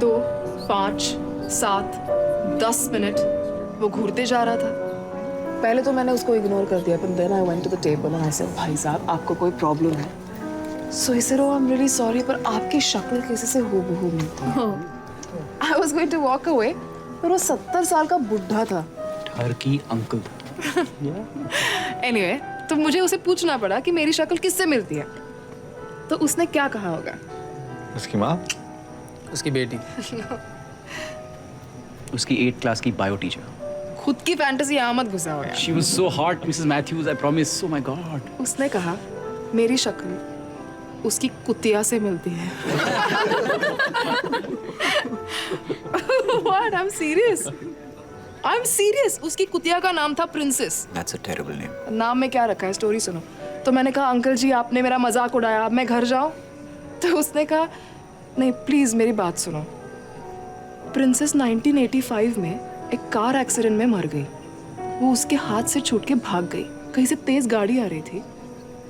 2, 5, 7, 10 minute वो घूरते जा रहा था। पहले तो मैंने उसको इग्नोर कर दिया, but then I went to the table and I said, भाई साहब आपको कोई प्रॉब्लम है? So he said, oh I'm really sorry, पर आपकी शक्ल किसी से हूबहू मिलती है। I was going to walk away, पर वो 70 साल का बुढ़ा था। Turkey uncle. Anyway, तो मुझे उसे पूछना पड़ा कि मेरी शक्ल किससे मिलती है। तो उसने क्या कहा होगा? उसकी माँ? उसकी बेटी। उसकी 8th क्लास की बायो टीचर। खुद की फैंटेसी यहाँ मत घुसा हो यार। She was so hot, Mrs. Matthews. I promise. Oh my God. उसने कहा मेरी शक्ल उसकी कुतिया से मिलती है। What? I'm serious. I'm serious. उसकी कुतिया का नाम था princess. That's a terrible name. नाम में क्या रखा है, स्टोरी सुनो। तो मैंने कहा अंकल जी आपने मेरा मजाक उड़ाया, अब मैं घर जाऊं? तो उसने कहा नहीं प्लीज मेरी बात सुनो। प्रिंसेस 1985 में एक कार एक्सीडेंट में मर गई। वो उसके हाथ से छूट के भाग गई। कहीं से तेज गाड़ी आ रही थी,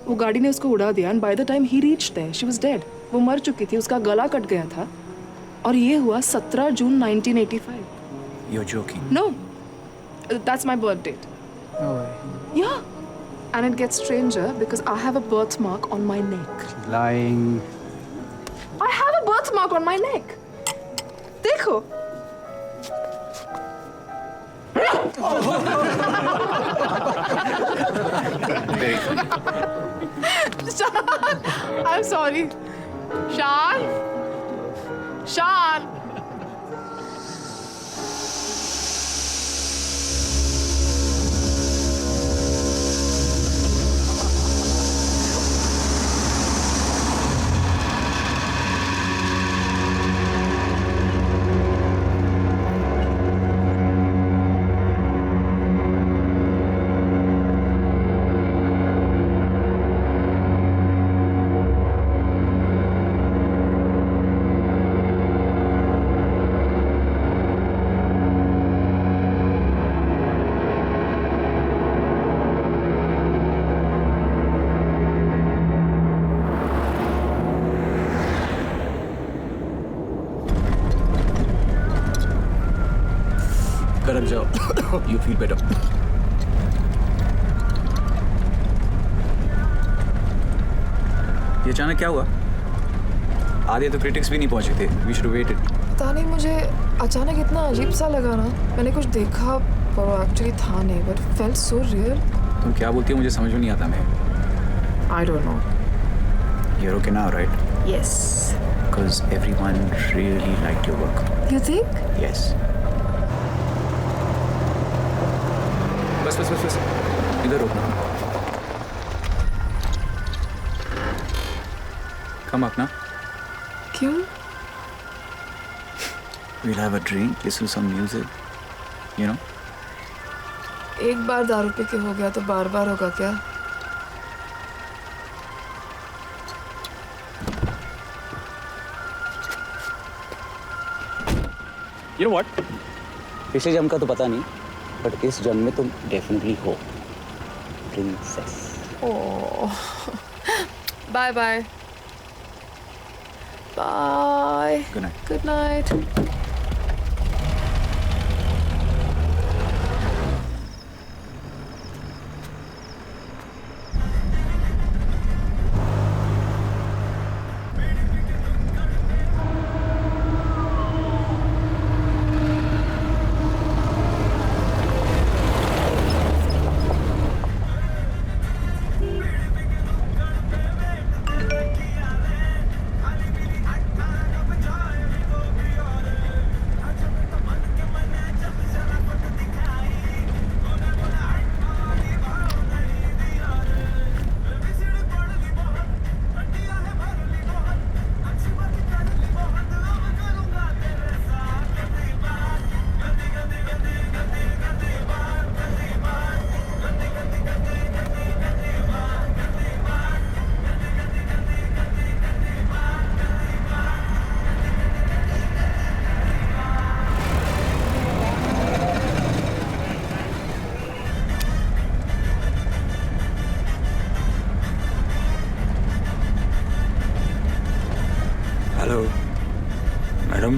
वो गाड़ी ने उसको उड़ा दिया। And by the time he reached there she was dead. वो मर चुकी थी, उसका गला कट गया था। और ये हुआ 17 जून 1985। You're joking. No, that's my birth date. No way. Yeah. And it gets stranger because I have a birthmark on my neck. Lying. I have a birthmark on my neck. देखो. Very funny. I'm sorry. Shan? Shan? करब जाओ। You feel better. ये अचानक क्या हुआ? आधे तो critics भी नहीं पहुंचे थे। We should have waited. पता नहीं मुझे अचानक इतना अजीब सा लगा ना। मैंने कुछ देखा पर वो एक्चुअली था नहीं, but it felt so real. तुम क्या बोलती हो मुझे समझ में नहीं आता। मैं I don't know. You're okay now, right? Yes. Because everyone really liked your work. You think? Yes. बस इधर रुकना। Come up now. क्यों? We'll have a drink, listen to some music. You know? एक बार दारू पी के हो गया तो बार बार होगा क्या? You know what? पिछले जन्म का तो पता नहीं, बट इस जन्म में तुम डेफिनेटली हो princess. Oh. Bye bye. Bye. Good night. Good night. Hello madam.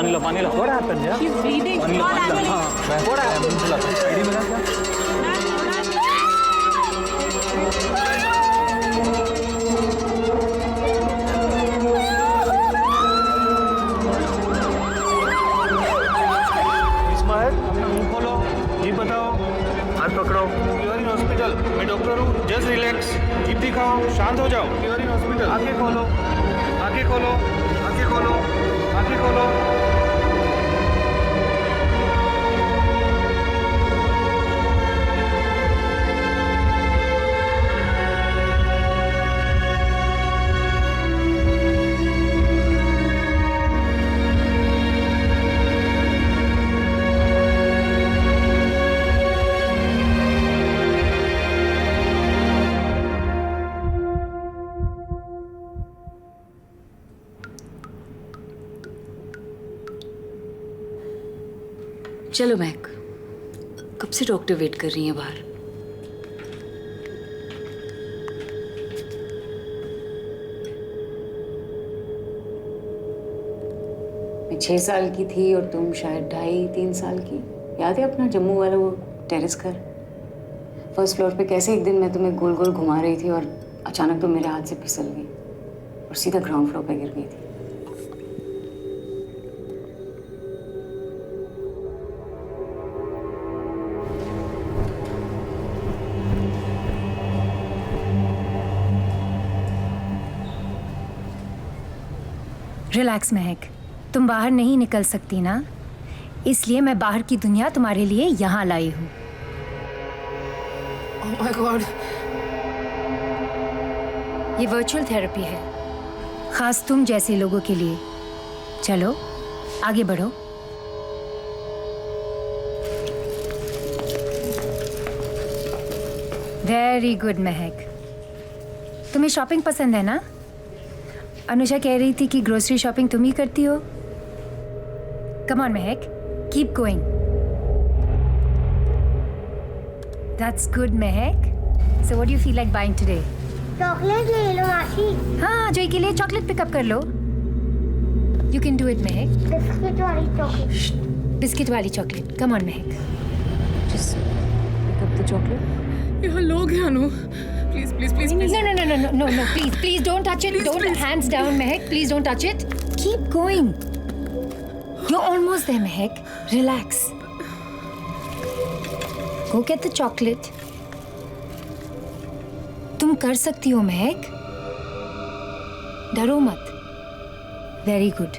पानी ला पानी ला। What happened, yeah? She's bleeding. पानी ला Call पानी ला। ambulance. हाँ, What happened? आईडी मिला क्या? इस्माइल अपना मुंह खोलो, जीप बताओ, हाथ पकड़ो। यू आर इन हॉस्पिटल, मैं डॉक्टर हूँ, जस्ट रिलैक्स। जीप दिखाओ, शांत हो जाओ। You are in hospital. आंखें खोलो, आंखें खोलो, आंखें खोलो, आंखें खोलो। चलो महक, कब से डॉक्टर वेट कर रही है बाहर। मैं 6 साल की थी और तुम शायद 2.5-3 साल की। याद है अपना जम्मू वाला वो टेरेस घर? फर्स्ट फ्लोर पे कैसे एक दिन मैं तुम्हें गोल गोल घुमा रही थी और अचानक तुम मेरे हाथ से फिसल गई और सीधा ग्राउंड फ्लोर पे गिर गई थी। रिलैक्स महक, तुम बाहर नहीं निकल सकती ना, इसलिए मैं बाहर की दुनिया तुम्हारे लिए यहाँ लाई हूँ। Oh my God. ये वर्चुअल थेरेपी है, खास तुम जैसे लोगों के लिए। चलो आगे बढ़ो। वेरी गुड महक, तुम्हें शॉपिंग पसंद है ना? अनुषा कह रही थी कि ग्रोसरी शॉपिंग तुम ही करती हो। कम on Mahak, keep going. That's good Mahak. So what do you feel like buying today? Chocolate ले लो मासी। हाँ, जोई के लिए चॉकलेट पिकअप कर लो। You can do it Mehak. Biscuit वाली चॉकलेट। बिस्किट वाली chocolate. Come on Mehak. Just pick up the chocolate. यहाँ लोग हैं Anu, please please please please. No, please don't touch it. Don't, hands down, Mehak. Please don't touch it. Keep going. You're almost there, Mehak. Relax. Go get the chocolate. तुम कर सकती हो महक, डरो मत। Very good.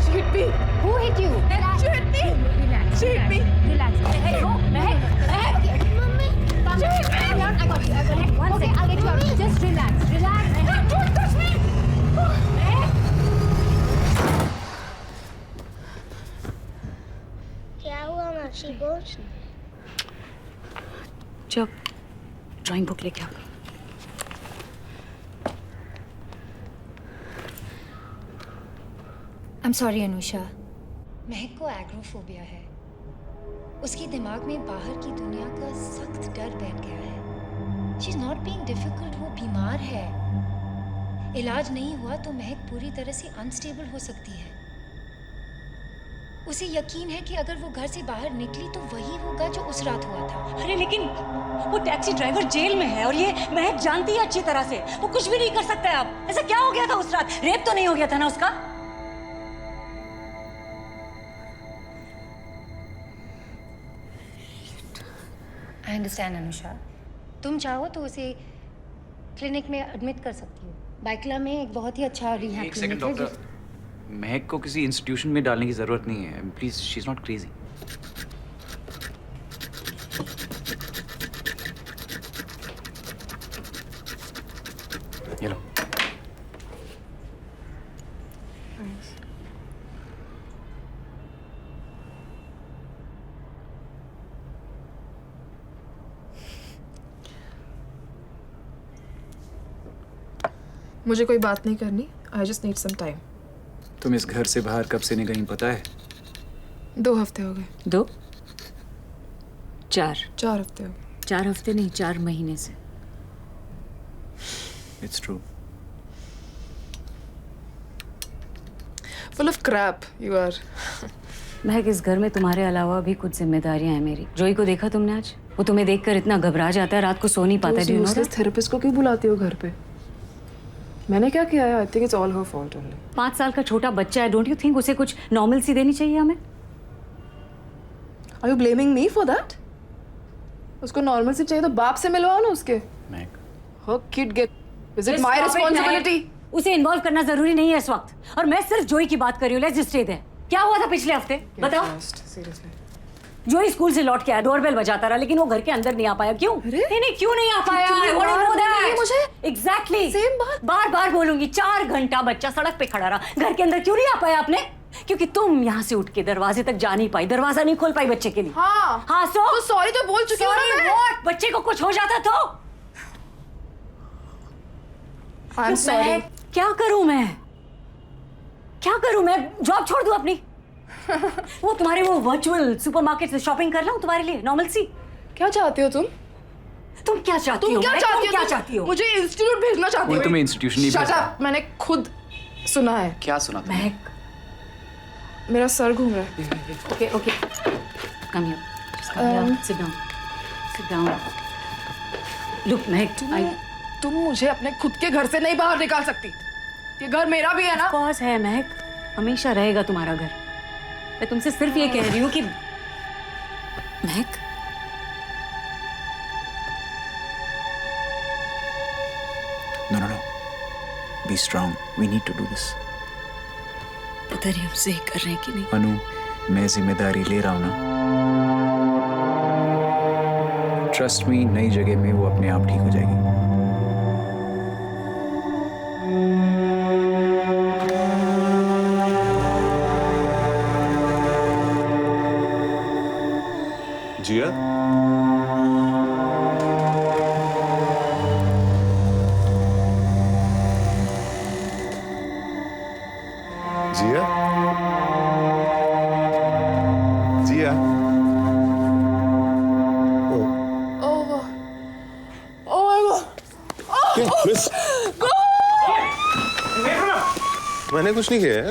She hit me. Who hit you? Relax. She hit me. Relax. She hit me. Relax. Mehak, go. Mehak. Okay. Mummy Calm down. Calm down. I got you. One second. I'll get you out. Just relax. Relax. don't touch me. क्या हुआ मासी को? जब drawing book लेके आ। I'm sorry Anusha, महक को agoraphobia है। उसके दिमाग में बाहर की दुनिया का सख्त डर बैठ गया है। She's not being difficult, वो बीमार है। इलाज नहीं हुआ तो महक पूरी तरह से अनस्टेबल हो सकती है। उसे यकीन है कि अगर वो घर से बाहर निकली तो वही होगा जो उस रात हुआ था। अरे लेकिन वो टैक्सी ड्राइवर जेल में है और ये महक जानती है अच्छी तरह से, वो कुछ भी नहीं कर सकता है। अब ऐसा क्या हो गया था उस रात? रेप तो नहीं हो गया था ना उसका? आई अंडरस्टैंड अनुषा, तुम चाहो तो उसे क्लिनिक में एडमिट कर सकती हो। बाइकला में एक बहुत ही अच्छा रिहैब एक क्लिनिक सेकंड है। डॉक्टर, महक को किसी इंस्टीट्यूशन में डालने की जरूरत नहीं है। Please, she is not crazy. ये लो। मुझे कोई बात नहीं करनी। I just need some time. तुम इस घर से बाहर कब से नहीं गई पता है? 2 हफ्ते हो गए। 2 4 4 हफ्ते हो गए। 4 हफ्ते नहीं, 4 महीने से। It's true. Full of crap, you are. महक, इस घर में तुम्हारे अलावा भी कुछ जिम्मेदारियां हैं मेरी। जोई को देखा तुमने आज? वो तुम्हें देखकर इतना घबरा जाता है, रात को सो नहीं पाता। तो उस थेरेपिस्ट को क्यों बुलाती हो घर पे? मैंने क्या किया है? I think it's all her fault only. 5 साल का छोटा बच्चा है, डोंट यू थिंक उसे कुछ नॉर्मल सी देनी चाहिए हमें? Are you blaming me for that? उसको नॉर्मल से चाहिए तो बाप से मिलवाओ ना उसके। महक, Her kid get, is it my responsibility? उसे इन्वॉल्व करना जरूरी नहीं है इस वक्त, और मैं सिर्फ जोई की बात कर रही हूँ। Let's just stay there. क्या हुआ था पिछले हफ्ते, बताओ? Seriously. जोई स्कूल से लौट के आया, डोरबेल बजाता रहा, लेकिन वो घर के अंदर नहीं आ पाया। क्यों? नहीं, क्यों नहीं आ पाया? कितनी I want to bar know that. बोलेंगे मुझे? Exactly. Same बात। बार बार बोलूंगी। 4 घंटा बच्चा सड़क पे खड़ा रहा, घर के अंदर क्यों नहीं आ पाया आपने? क्योंकि तुम यहाँ से उठ के दरवाजे तक जा नहीं पाई, दरवाजा नहीं खोल पाई बच्चे के लिए। हाँ। हाँ, तो सॉरी तो बोल चुकी हूँ ना मैं। What? बच्चे को कुछ हो जाता तो? I'm sorry. क्या करूं मैं? क्या करूं मैं? जॉब छोड़ दूं अपनी? वो तुम्हारे वो वर्चुअल सुपरमार्केट से शॉपिंग कर लाऊं तुम्हारे लिए, नॉर्मल सी? क्या चाहते हो तुम? तुम क्या चाहती हो? तुम क्या मैं? चाहती हो? मुझे इंस्टीट्यूट भेजना चाहती हो? कोई तुम्हें इंस्टीट्यूशन नहीं Shut भेजता। up, मैंने खुद सुना है। क्या सुना तुमने? महक, मेरा सर घूम रहा है। okay, okay. Come here. Just come here. Sit down. Sit down. Look, महक, तुम मुझे अपने खुद के घर से नहीं बाहर निकाल सकती। ये घर मेरा भी है ना। कॉज है महक, हमेशा रहेगा तुम्हारा घर। मैं तुमसे सिर्फ ये कह रही हूँ कि महक, No. Be strong. We need to do this. पता नहीं हम सही कर रहे हैं कि नहीं। अनु, मैं जिम्मेदारी ले रहा हूँ ना। ट्रस्ट मी, नई जगह में वो अपने आप ठीक हो जाएगी। Jiya, Jiya, Jiya. Oh my God. Miss, मैंने कुछ नहीं किया है।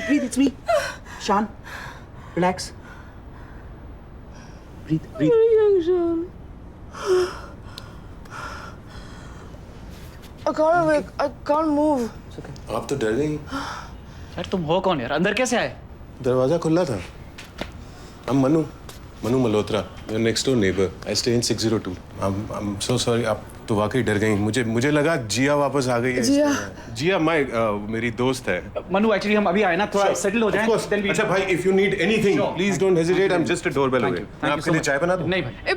Breathe, it's me. Shan, relax. Breathe. I can't wake. I can't move. आप तो डर गई। यार तुम हो कौन यार? अंदर कैसे आए? दरवाजा खुला था। I'm Manu Malhotra, your next door neighbor. I stay in 602. I'm so sorry. आप तो वाकई डर गई। मुझे लगा जिया वापस आ गई है। जिया मेरी दोस्त है। मनु, एक्चुअली हम अभी आए ना, थोड़ा सेटल हो जाएं। Of course. अच्छा भाई, if you need anything, please don't hesitate. I'm just a doorbell away. मैं आपके लिए चाय बना दूं? नहीं भाई। ए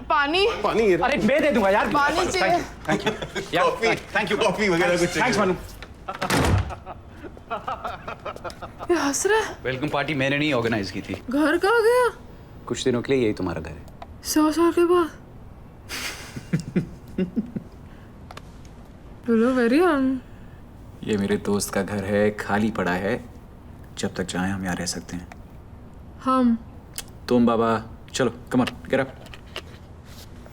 पानी। पानी ये अरे मैं दे दूंगा यार। पानी चाहिए। थैंक यू यार। Thank you. कॉफी वगैरह कुछ चाहिए? थैंक्स मनु। ये हंस रहा है। वेलकम पार्टी मैंने नहीं ऑर्गेनाइज की थी। घर कहाँ गया? कुछ दिनों के लिए यही तुम्हारा घर है। 100 साल के बाद। बोलो वेरी ये मेरे दोस्त का घर है, खाली पड़ा है। जब तक चाहें हम यहाँ रह सकते हैं। हम तुम बाबा, चलो come on, get up.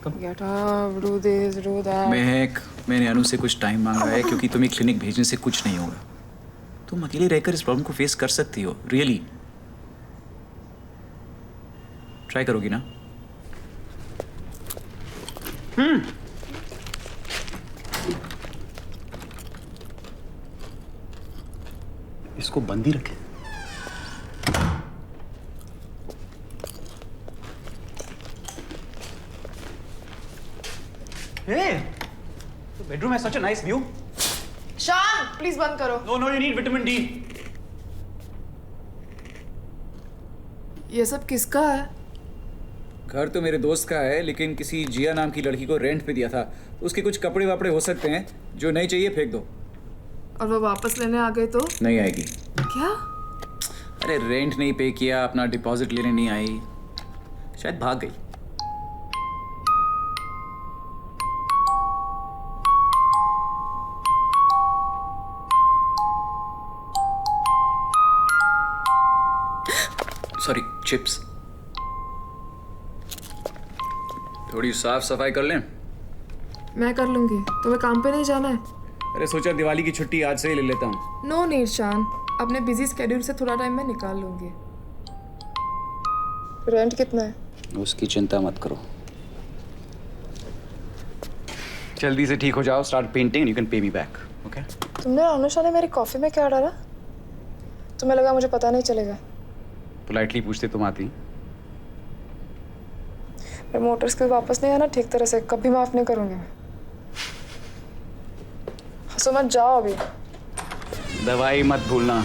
Get up, do this, do that. मैंने अनु से कुछ टाइम मांगा है क्योंकि तुम्हें क्लिनिक भेजने से कुछ नहीं होगा। तुम अकेले रहकर इस प्रॉब्लम को फेस कर सकती हो, रियली। ट्राई करोगी ना? इसको बंद ही रखे। बेडरूम है, such a nice view. Shaan, please बंद करो। No you need vitamin D. ये सब किसका है? घर तो मेरे दोस्त का है, लेकिन किसी जिया नाम की लड़की को रेंट पे दिया था। उसके कुछ कपड़े वापड़े हो सकते हैं, जो नहीं चाहिए फेंक दो। और वो वापस लेने आ गए तो? नहीं आएगी। क्या? अरे रेंट नहीं पे किया, अपना डिपॉजिट लेने नहीं आई, शायद भाग गई। Sorry, chips. थोड़ी साफ सफाई कर लें। मैं कर लूंगी, तुम्हें काम पे नहीं जाना है? अरे सोचा दिवाली की छुट्टी आज से ही ले लेता हूँ। नो नीड शान, अपने बिजी स्केड्यूल से थोड़ा टाइम मैं निकाल लूंगी। रेंट कितना है? उसकी चिंता मत करो, जल्दी से ठीक हो जाओ, start painting, you can pay me back, okay? तुमने अनुषा ने मेरी कॉफी में क्या डाला? तुम्हें लगा मुझे पता नहीं चलेगा? पोलाइटली पूछते तुम आती। मेरे मोटर स्किल वापस नहीं आना ठीक तरह से, कभी माफ नहीं करूंगी मैं। हंसो मत, जाओ अभी। दवाई मत भूलना।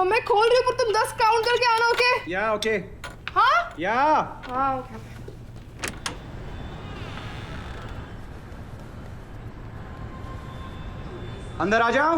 मैं खोल रही हूँ पर तुम 10 काउंट करके आना, ओके? या ओके हाँ या हाँ ओके। अंदर आ जाओ।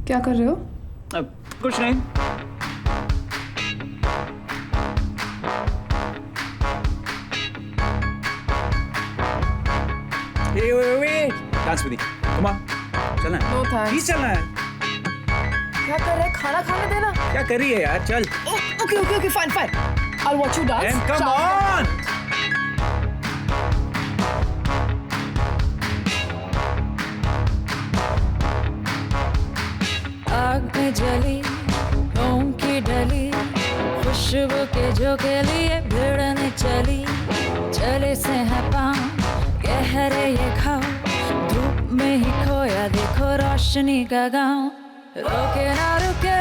क्या कर रहे हो? अब कुछ नहीं। Hey, wait. Dance with me. Come on. चलना है। No thanks. प्लीज चलना है। क्या कर रहे हैं? खाना खाने देना। क्या कर रही है यार? चल। Okay okay okay fine fine. I'll watch you dance. And come Ciao. on. आग में जली मोम की डली खुशबू के जो के लिए भिड़ने चली चले से है पाँव गहरे ये घाव धूप में ही खोया देखो रोशनी का गाँव रोके ना रुके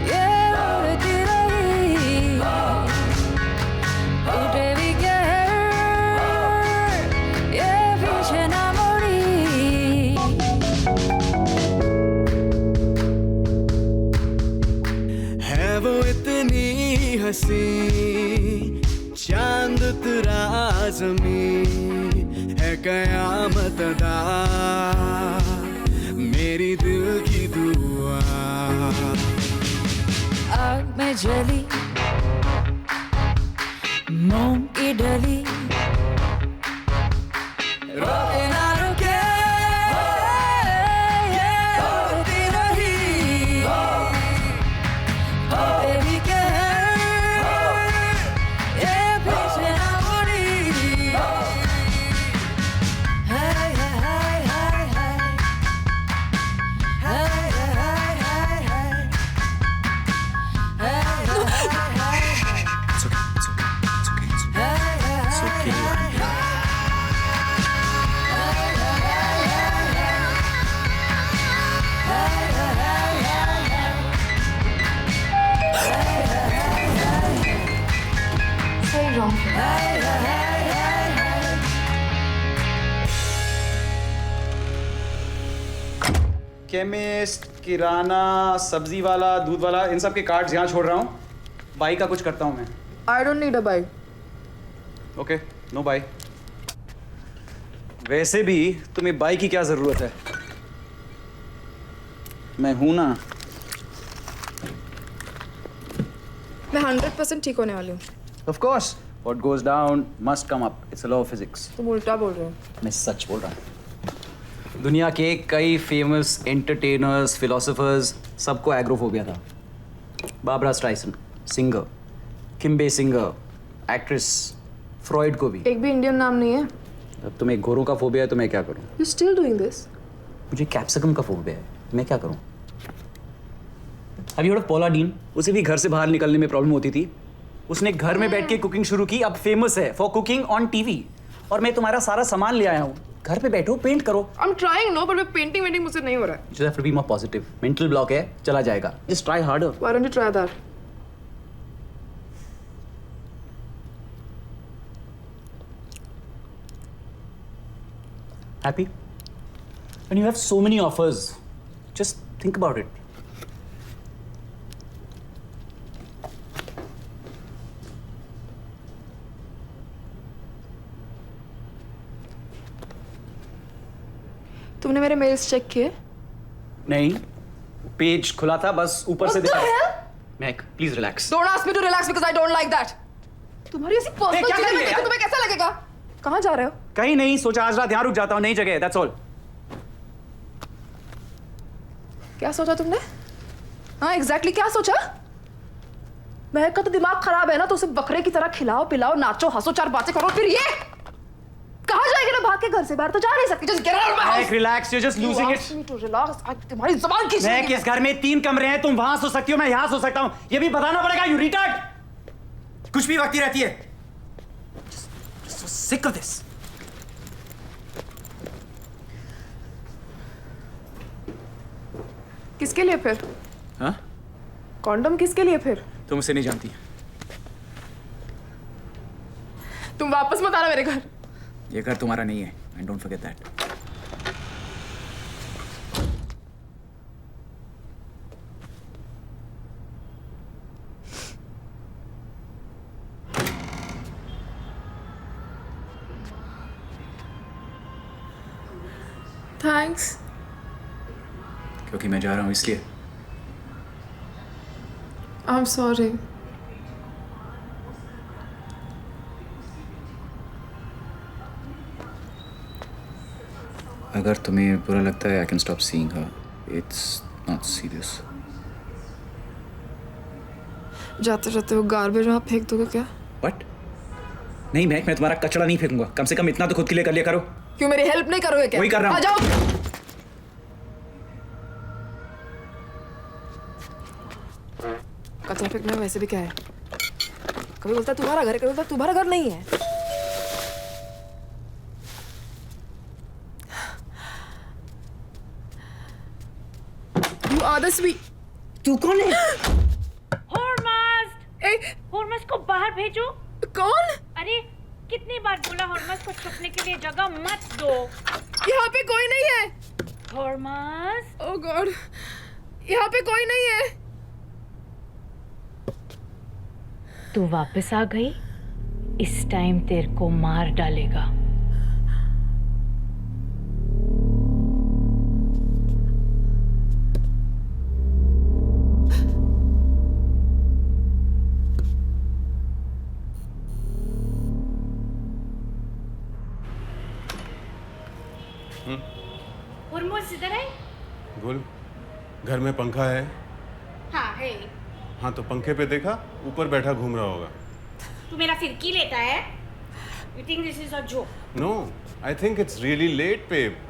ये उड़ती रही टूटे भी कहर ये पीछे ना मुड़ी है वो इतनी हंसी चांद तुरा ज़मीं है कयामत अदा मेरी दिल की दुआ आग में जली मोम की डली रोके ना रुके ये उड़ती रही टूटे भी कहर ये पीछे ना मुड़ी हाय हाय हाय हाय हाय हाय हाय हाय It's okay. It's okay. It's okay. It's okay. It's okay. I'm here. सही रॉन्ग। केमिस्ट, किराना, सब्जी वाला, दूध वाला, इन सब के कार्ड्स यहाँ छोड़ रहा हूँ। बाई का कुछ करता हूँ मैं। I don't need a bike. Okay, no bye. वैसे भी तुम्हें बाई की क्या जरूरत है? मैं हूं ना। मैं 100% ठीक होने वाली हूँ। Of course, what goes down must come up. It's a law of physics. तुम उल्टा बोल रहे हो। मैं सच बोल रहा हूँ। दुनिया के कई फेमस एंटरटेनर्स, फिलोसोफर्स, सबको एग्रोफोबिया था। Barbra Streisand, singer, Kim Basinger, actress, Freud को भी। एक भी इंडियन नाम नहीं है। अब तुम्हें गोरों का फोबिया है तो मैं क्या करूँ? You still doing this? मुझे कैप्सिकम का फोबिया है, मैं क्या करूँ? Have you heard of Paula Deen? उसे भी घर से बाहर निकलने में प्रॉब्लम होती थी। उसने घर में बैठ के कुकिंग शुरू की, अब फेमस है फॉर कुकिंग ऑन टीवी। और मैं तुम्हारा सारा सामान ले आया हूँ, घर पे बैठो पेंट करो। I'm trying, no, but painting वेंटिंग मुझसे नहीं हो रहा है। You have to be more positive. Mental block है, चला जाएगा। Just try harder. Why don't you try that? Happy? When you have so many offers, just think about it. तुमने मेरे मेल्स चेक किए? नहीं, पेज खुला था, बस ऊपर से What the दिखा। hell? Mac, please relax. Don't ask me to relax because I don't like that. तुम्हारी ऐसी पर्सनल क्या कर चीजें रही है देख के यार? तुम्हें कैसा लगेगा? कहाँ जा रहे हो? कहीं नहीं, सोचा आज रात यहाँ रुक जाता हूँ, नई जगह है, that's all. क्या सोचा तुमने? हाँ एग्जैक्टली क्या सोचा? महक का तो दिमाग खराब है ना, तो उसे बकरे की तरह खिलाओ पिलाओ नाचो हंसो 4 बातें करो, फिर ये कहाँ जाएगी ना भाग के घर से बाहर तो जा नहीं सकती। Just get out of my house. Mac, relax, you're just losing You it. asked me to relax. तुम्हारी जुबान खींच मैक, इस घर में 3 कमरे हैं, तुम वहां सो सकती हो, मैं यहाँ सो सकता हूँ, ये भी बताना पड़ेगा, you retard. कुछ भी वक्ती रहती है। Just so sick of this. किसके लिए फिर? हाँ? कॉन्डम किसके लिए फिर? तुम उसे नहीं जानती। तुम वापस मत आना मेरे घर। ये घर तुम्हारा नहीं है, and don't forget that. Thanks. क्योंकि मैं जा रहा हूँ इसलिए। I'm sorry. अगर तुम्हें बुरा लगता है, I can stop seeing her. It's not serious. जाते जाते वो गार्बेज वहाँ फेंक दोगे क्या? What? नहीं मैक, मैं तुम्हारा कचरा नहीं फेंकूंगा। कम से कम इतना तो खुद के लिए कर लिया करो। क्यों मेरी हेल्प नहीं करोगे क्या? वही कर रहा हूँ। आ जाओ। कचरा फेंकने में वैसे भी क्या है? कभी बोलता है तुम्हारा घर है, कभी बोलता है तुम्हारा घर नहीं है। You are the sweet. तू कौन है? हॉर्मस को बाहर भेजो। कौन? अरे कितनी बार बोला हॉर्मस को छुपने के लिए जगह मत दो। यहाँ पे कोई नहीं है। हॉर्मस, ओह गॉड, यहाँ पे कोई नहीं है। तू वापस आ गई, इस टाइम तेरे को मार डालेगा। हॉर्मस इधर है? गुल, घर में पंखा है? हाँ है। हाँ तो पंखे पे देखा, ऊपर बैठा घूम रहा होगा। तू मेरा फिरकी लेता है? You think this is a joke? No, I think it's really late, babe.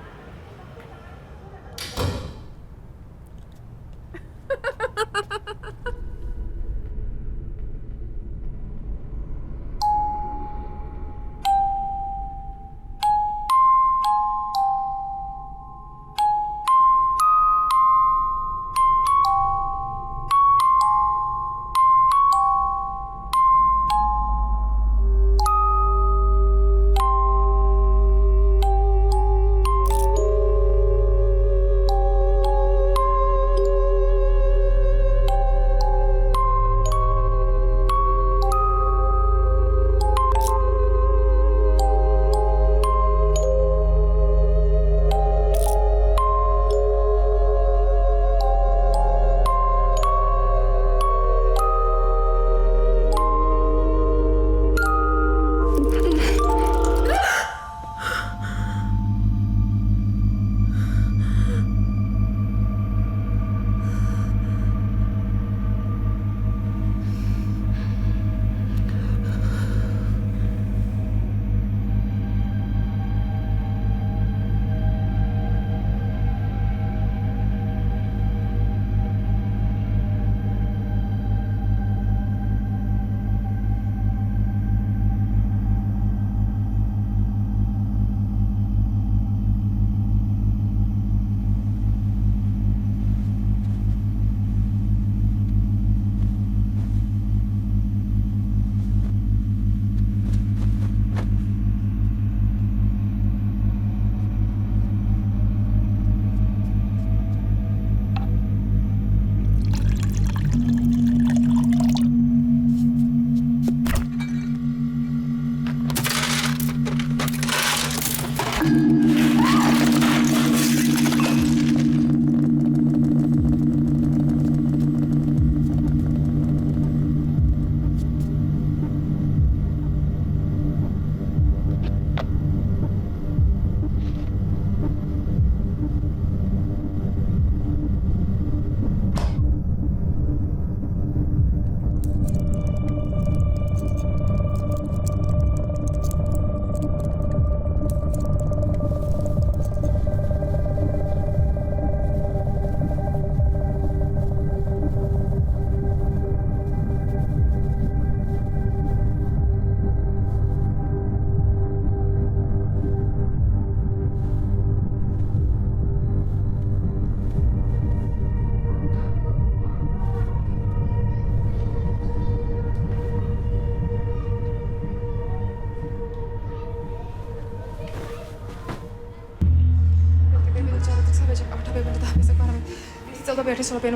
14 पे 18 पे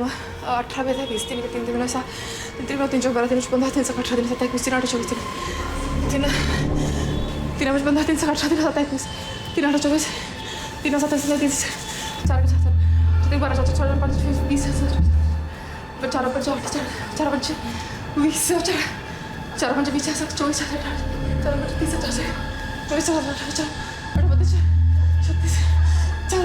18 पे 20 3 पे 3 3 7 3 3 3 12 3 15 3 18 3 17 21 3 18 24 3 3 15 3 18 3 17 21 3 18 24 3 17 30 4 12 14 14 15 20 4 5 8 4 5 20 4 5 20 24 4 5 30 24 4 36 40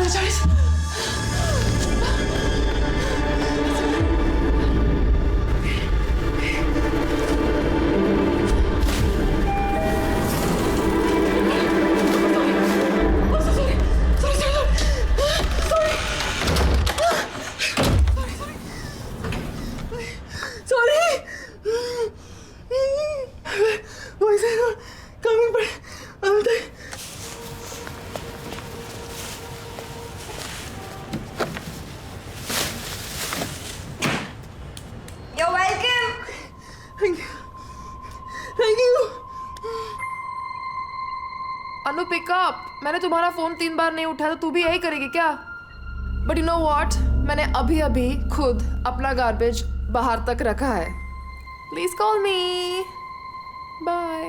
You're welcome. Thank you. Anu pickup, मैंने तुम्हारा फोन 3 बार नहीं उठाया तो तू भी यही करेगी क्या? बट यू नो व्हाट, मैंने अभी अभी खुद अपना गार्बेज बाहर तक रखा है. Please call me. Bye.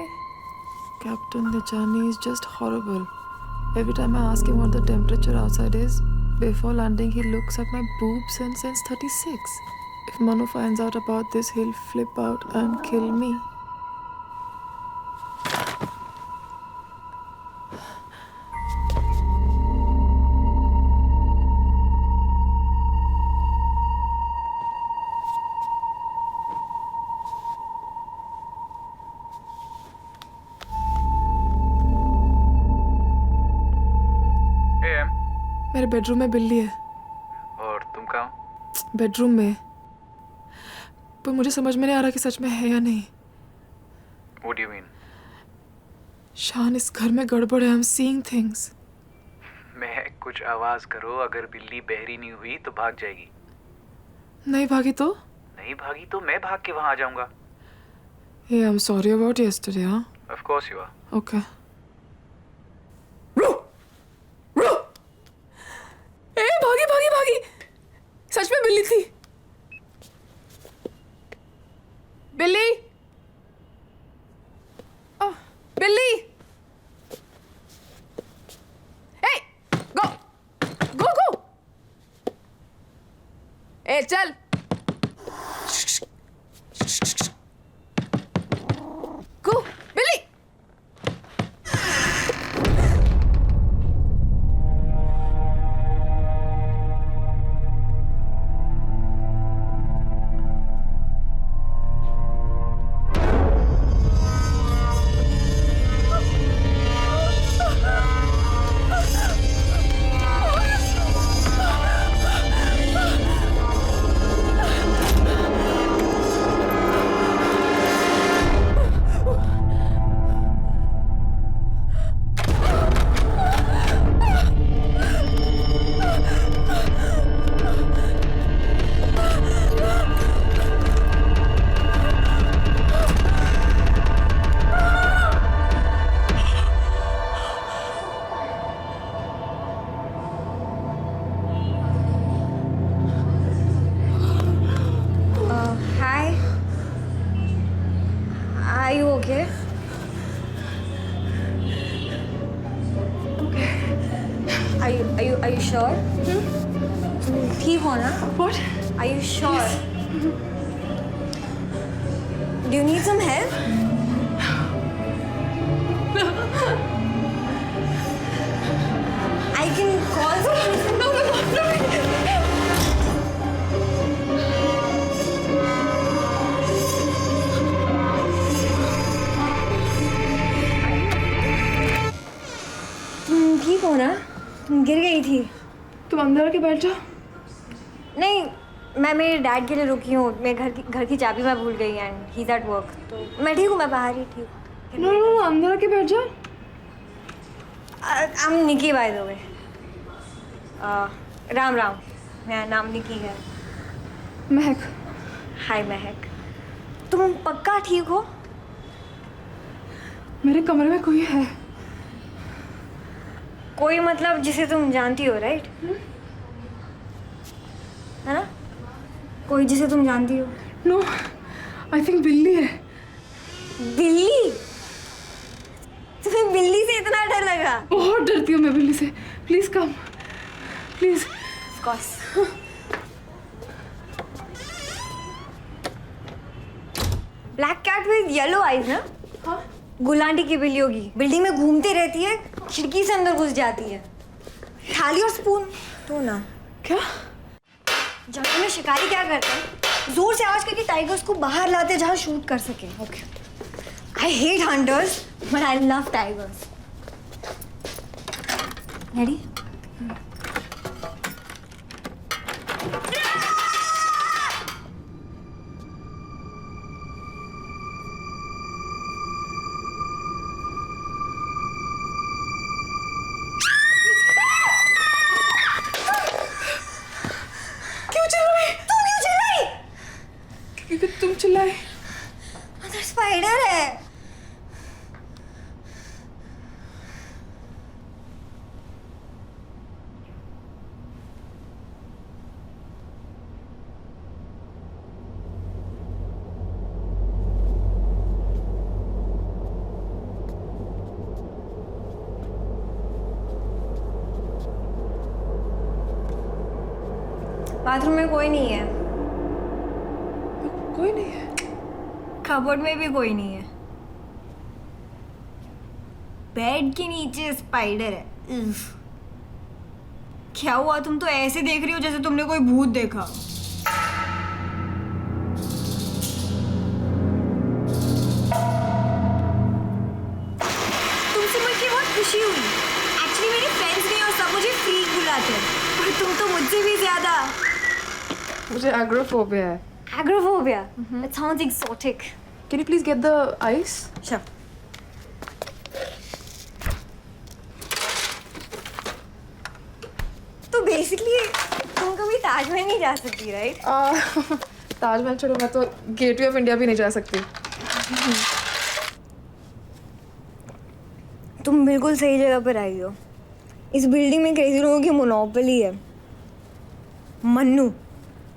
Captain, the journey is just horrible. Every time I ask him what the temperature outside is, before landing he looks at my boobs and says 36. If Manu finds out about this, he'll flip out and kill me. मेरे bedroom में बिल्ली है. और तुम कहाँ? Bedroom में. पर मुझे समझ में नहीं आ रहा कि सच में है या नहीं. What do you mean? शान, इस घर में गड़बड़ है. I'm seeing things. मैं कुछ आवाज करो, अगर बिल्ली बहरी नहीं हुई तो भाग जाएगी. नहीं भागी तो? नहीं भागी तो मैं भाग के वहां आ जाऊंगा. Hey, I'm sorry about yesterday, huh? Of course you are. Okay. भागी भागी भागी. सच में बिल्ली थी. बिल्ली. बिल्ली. Hey, go. Go, go. ए चल. Go, बिल्ली. Hi. Are you okay? Are you sure? ठीक हो ना? What? Are you sure? Do you need some help? I can call someone. No. तुम ठीक हो ना? तुम गिर गई थी. तुम अंदर आके बैठ जाओ. नहीं, मैं मेरे डैड के लिए रुकी हूँ. मैं घर की चाबी मैं भूल गई and he is at work. तो मैं ठीक हूँ, मैं बाहर ही ठीक हूँ. No, अंदर आके बैठ जाओ. I am Nikki by the way. Ram Ram. मेरा नाम निकी है. महक. हाय महक. तुम पक्का ठीक हो? मेरे कमरे में कोई है. कोई मतलब जिसे तुम जानती हो, राइट? है ना? कोई जिसे तुम जानती हो? नो, आई थिंक बिल्ली है। बिल्ली? तुम्हें बिल्ली से इतना डर लगा? बहुत डरती हूँ मैं बिल्ली से। Please come, please. Of course. Black cat with yellow eyes ना? हाँ। गुलांडी की बिल्ली होगी, बिल्डिंग में घूमती रहती है, खिड़की से अंदर घुस जाती है। थाली और स्पून तो ना। क्या? जंगल में शिकारी क्या करते हैं? जोर से आवाज करके टाइगर्स को बाहर लाते जहाँ शूट कर सके। Okay. I hate hunters, but I love tigers. Ready? क्यों चिल्लाई? तुम क्यों चिल्लाई? क्योंकि तुम चिल्लाए। अंदर स्पाइडर है। बाथरूम में कोई नहीं है, कोई नहीं है। कबोर्ड में भी कोई नहीं है, बेड के नीचे स्पाइडर है। उफ। क्या हुआ? तुम तो ऐसे देख रही हो जैसे तुमने कोई भूत देखा। तुमसे मुझे बहुत खुशी हुई। एक्चुअली मेरे फ्रेंड्स नहीं और सब मुझे फ्रीक बुलाते हैं, पर तुम तो मुझसे भी ज्यादा। मुझे एग्रोफोबिया है। Agoraphobia. That sounds exotic. Can you please get the ice? Sure. तो बेसिकली तुम कभी ताजमहल नहीं जा सकती, राइट? ताजमहल छोड़ो, मैं तो गेटवे ऑफ इंडिया भी नहीं जा सकती। तुम बिल्कुल सही जगह पर आई हो। इस बिल्डिंग में क्रेजी लोगों की मोनोपोली है। मन्नू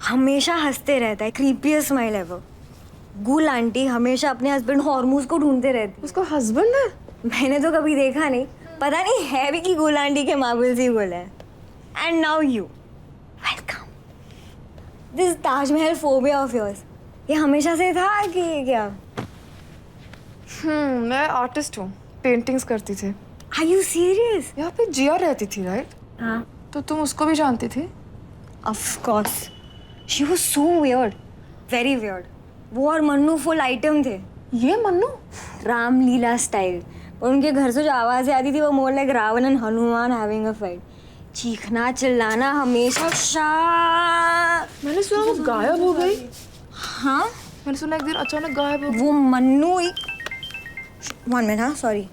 हमेशा हंसते रहता है, क्रीपीएस्ट स्माइल एवर। गुल आंटी हमेशा अपने हस्बैंड हॉर्मूज को ढूंढते रहती है। उसका हस्बैंड है? मैंने तो कभी देखा नहीं, पता नहीं है भी कि गुल आंटी के मार्बल्स ही गुल है। And now you, welcome. This Taj Mahal phobia of yours, ये हमेशा से था कि ये क्या? मैं आर्टिस्ट हूँ, पेंटिंग्स करती थी। Are you serious? यहाँ पे जिया रहती थी, राइट? हाँ। तो तुम उसको भी जानती थी? Of course. She was so weird, very weird. वो और मन्नू फुल आइटम थे। ये मन्नू? रामलीला स्टाइल। और उनके घर से जो आवाज़ें आती थी वो more like Ravan and Hanuman having a fight. चीखना चिल्लाना हमेशा मैंने सुना वो गायब हो गई। हाँ, मैंने सुना एक दिन अचानक गायब हो गई। वो मन्नू ही। 1 मिनट, हाँ सॉरी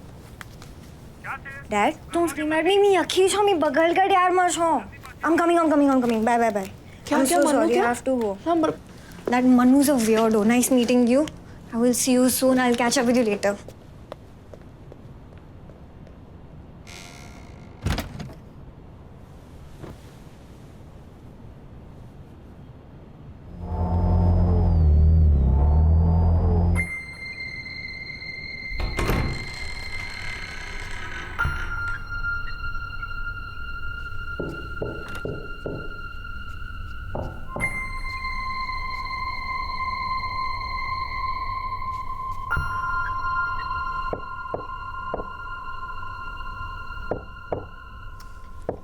डैड, तुम स्क्रीन एट मी अखी छो मी बगल कर यार मत छो। I'm coming. Bye. क्या I'm क्या so मन्नू sorry, क्या? I have to go. हाँ That Mannu's a weirdo. Nice meeting you. I will see you soon. I'll catch up with you later.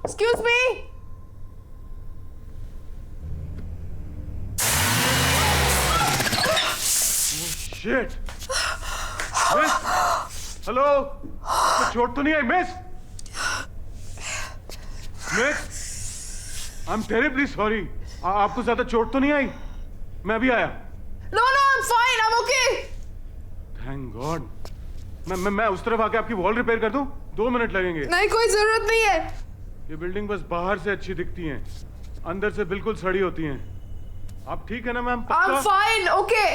Excuse me. Shit. Miss, hello, तो चोट तो नहीं I miss? Miss, I am terribly sorry. आपको ज्यादा चोट तो नहीं आई? मैं अभी आया। No, I'm fine. I'm okay. Thank God. मैं उस तरफ आके आपकी वॉल रिपेयर कर दूं? 2 मिनट लगेंगे। नहीं, कोई जरूरत नहीं है। ये बिल्डिंग बस बाहर से अच्छी दिखती हैं, अंदर से बिल्कुल सड़ी होती हैं। आप ठीक है ना मैम? I'm fine. Okay.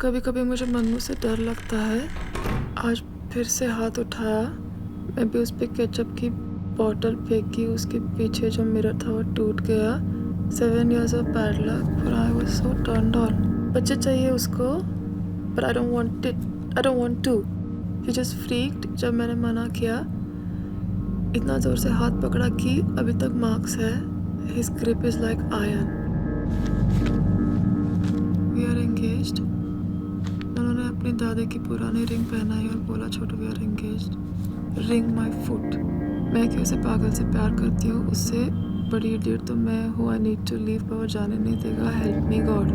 कभी कभी मुझे मन्नू से डर लगता है। आज फिर से हाथ उठाया, मैं भी उस पर केचप की बॉटल फेंकी, उसके पीछे जो मिरर था वो टूट गया। 7 years of bad luck, but I was so turned on. बच्चे चाहिए उसको, but I don't want it. I don't want to. He just freaked जब मैंने मना किया। इतना जोर से हाथ पकड़ा कि अभी तक मार्क्स है। His grip is like iron. We are engaged. उन्होंने अपनी दादी की पुरानी रिंग पहनाई और बोला छोटू we are engaged. Ring my foot. मैं क्यों उसे पागल से प्यार करती हूँ, उससे बड़ी इडियट तो मैं हूँ। I need to leave, पर वो जाने नहीं देगा। Help me God.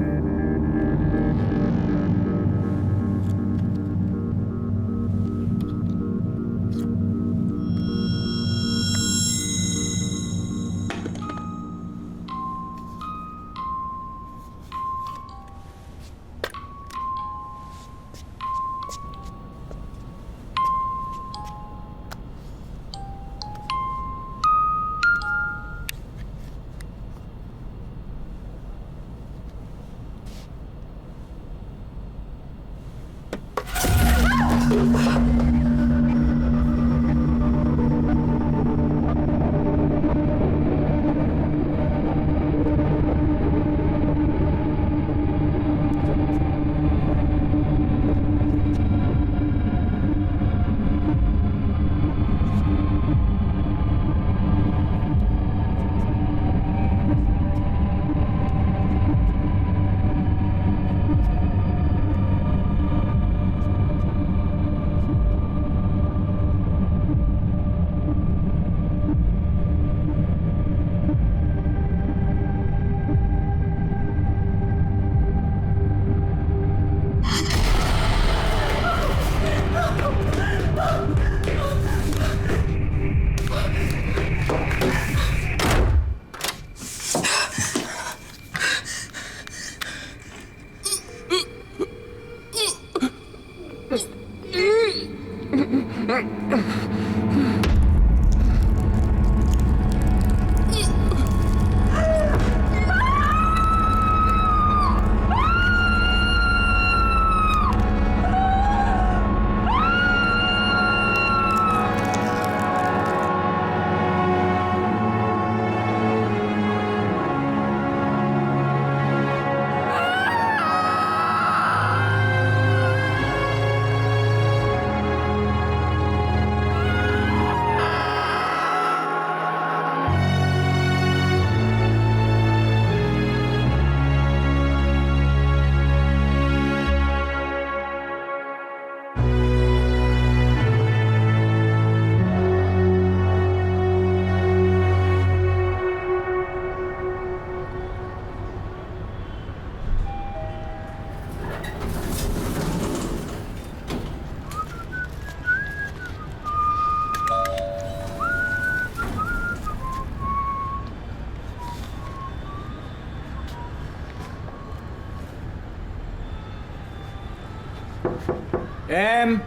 M.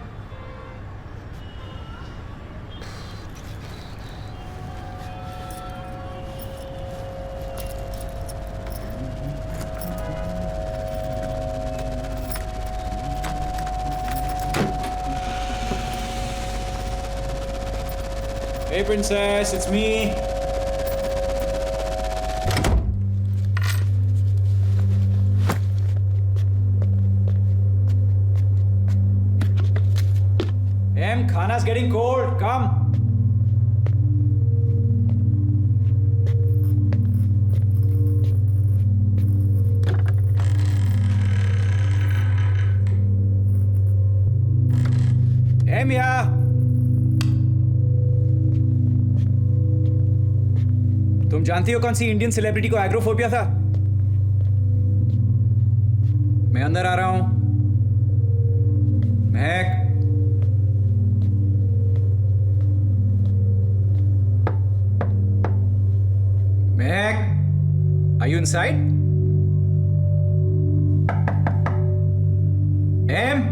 Hey princess, it's me. M, khana's getting cold. Come. M, yeah. तुम जानती हो कौन सी इंडियन सेलिब्रिटी को एग्रोफोबिया था? मैं अंदर आ रहा हूं। महक, महक, are you inside? M?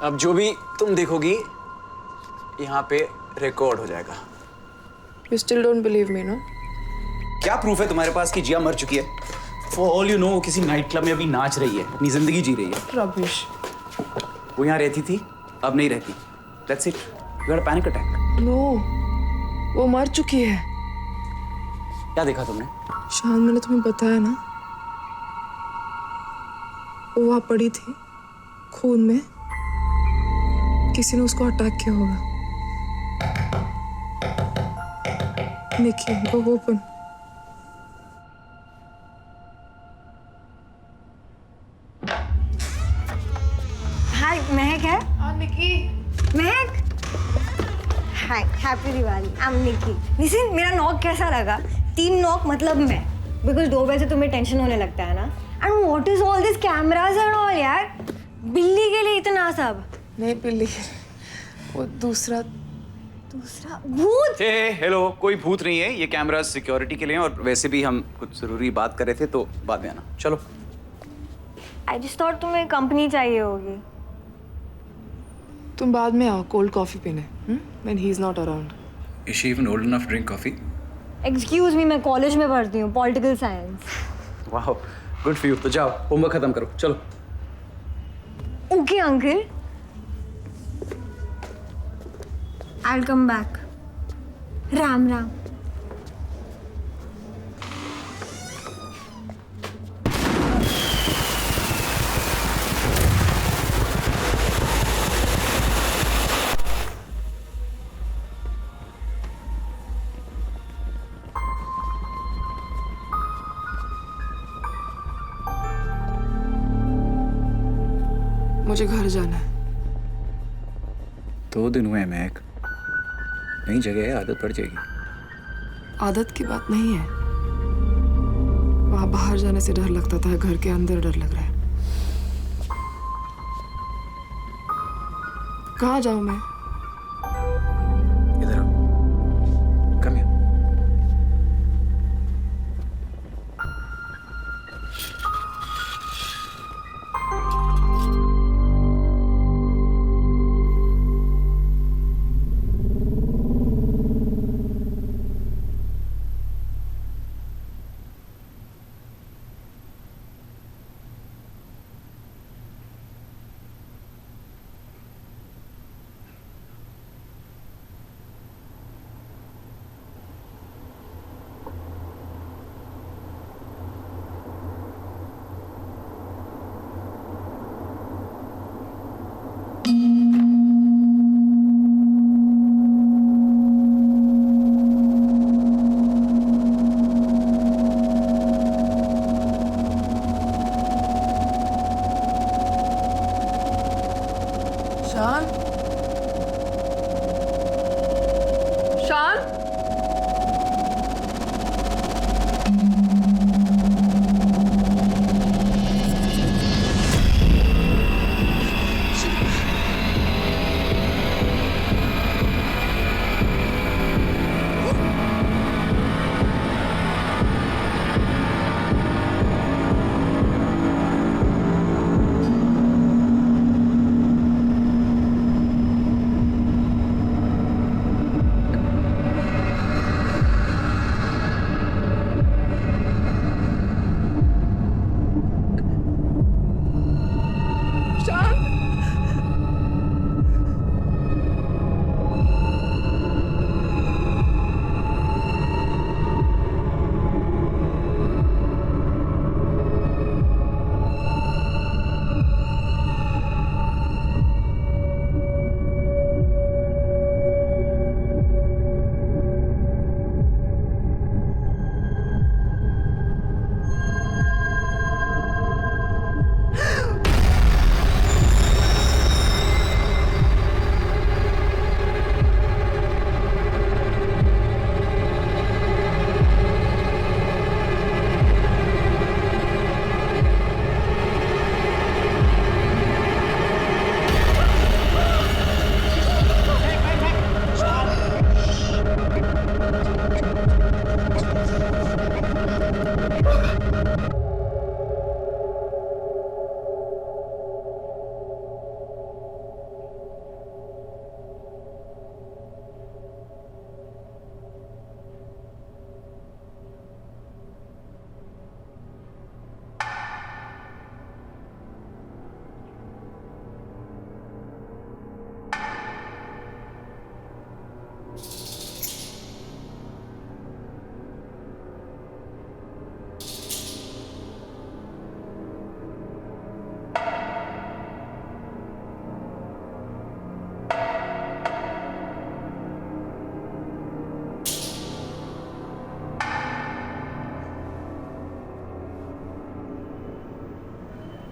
अब जो भी तुम देखोगी यहाँ पे रिकॉर्ड हो जाएगा। You still don't believe me, no? क्या प्रूफ है तुम्हारे पास कि जिया मर चुकी है? For all you know, वो किसी नाइट क्लब में अभी नाच रही है, अपनी जिंदगी जी रही है। Rubbish. वो यहाँ रहती थी, अब नहीं रहती। That's it. You had a panic attack. No. वो मर चुकी है। क्या देखा तुमने? शान, मैंने तुम्हें बताया ना, वो वहाँ पड़ी थी खून में, किसी ने उसको अटैक किया होगा। निकी, go open. हाय, महक है? Nikki. Mahak, hi, happy Diwali. I am Nikki. निसिन, मेरा नॉक कैसा लगा? 3 नॉक मतलब मैं, बिकॉज 2 बजे तुम्हें टेंशन होने लगता है ना। And what is all this cameras and all यार? बिल्ली के लिए इतना सब? नहीं बिल्ली, वो दूसरा भूत। हेलो, कोई भूत नहीं है, ये कैमरा सिक्योरिटी के लिए है, और वैसे भी हम कुछ जरूरी बात कर रहे थे, तो बाद में आना। चलो। आई जस्ट थॉट तुम्हें कंपनी चाहिए होगी। तुम बाद में आओ कोल्ड कॉफी पीने, when he is not around. Is she even old enough to drink coffee? Excuse me, मैं कॉलेज में पढ़ती हूँ, political science. Wow, good for you. तो जाओ, होमवर्क खत्म करो, चलो। Okay uncle, I will come back. Ram Ram. मुझे घर जाना है। 2 दिन हुए हैं महक, नई जगह है, आदत पड़ जाएगी। आदत की बात नहीं है, वहां बाहर जाने से डर लगता था, घर के अंदर डर लग रहा है। कहाँ जाऊं मैं? इधर आओ, कम हियर।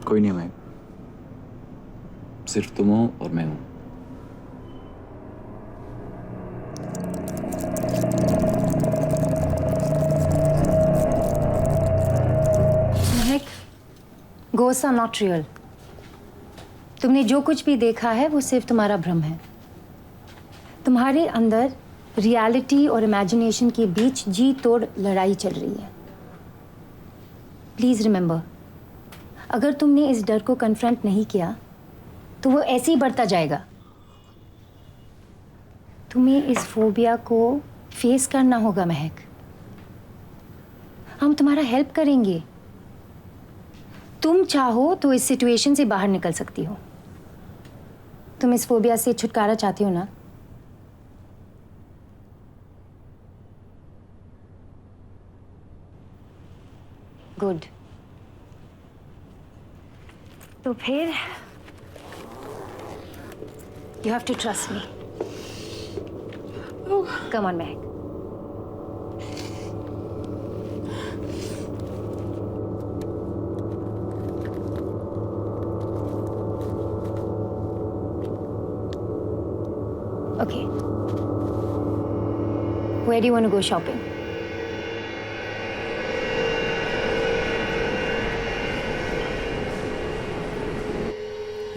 कोई नहीं मैं, सिर्फ तुम हो और मैं हूं। महक, ghosts are not real. तुमने जो कुछ भी देखा है वो सिर्फ तुम्हारा भ्रम है। तुम्हारे अंदर रियलिटी और इमेजिनेशन के बीच जी तोड़ लड़ाई चल रही है। प्लीज रिमेंबर, अगर तुमने इस डर को कन्फ्रंट नहीं किया तो वो ऐसे ही बढ़ता जाएगा। तुम्हें इस फोबिया को फेस करना होगा महक। हम तुम्हारा हेल्प करेंगे। तुम चाहो तो इस सिचुएशन से बाहर निकल सकती हो। तुम इस फोबिया से छुटकारा चाहती हो ना? गुड। तो फिर you have to trust me. Come on Mehak. Okay. Where do you want to go shopping?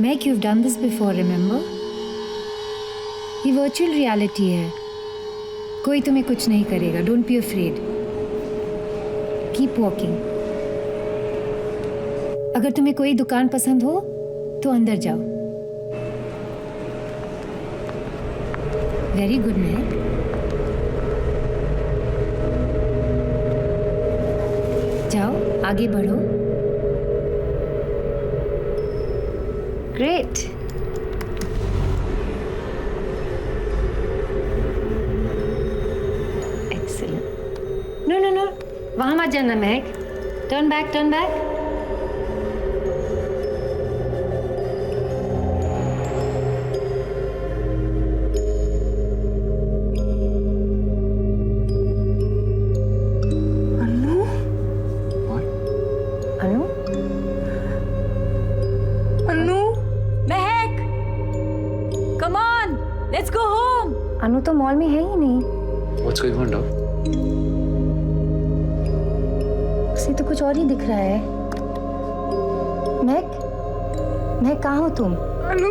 Meg, you've done this before, remember? ये virtual reality है। कोई तुम्हें कुछ नहीं करेगा। Don't be afraid. Keep walking. अगर तुम्हें कोई दुकान पसंद हो तो अंदर जाओ। Very good, Meg. जाओ, आगे बढ़ो। Great. Excellent. No. वहाँ मत जाना, Meg. Turn back. अनु तो मॉल में है ही नहीं। What's going on, dog? उसे तो कुछ और ही दिख रहा है। मैं कहाँ हो तुम? अनु,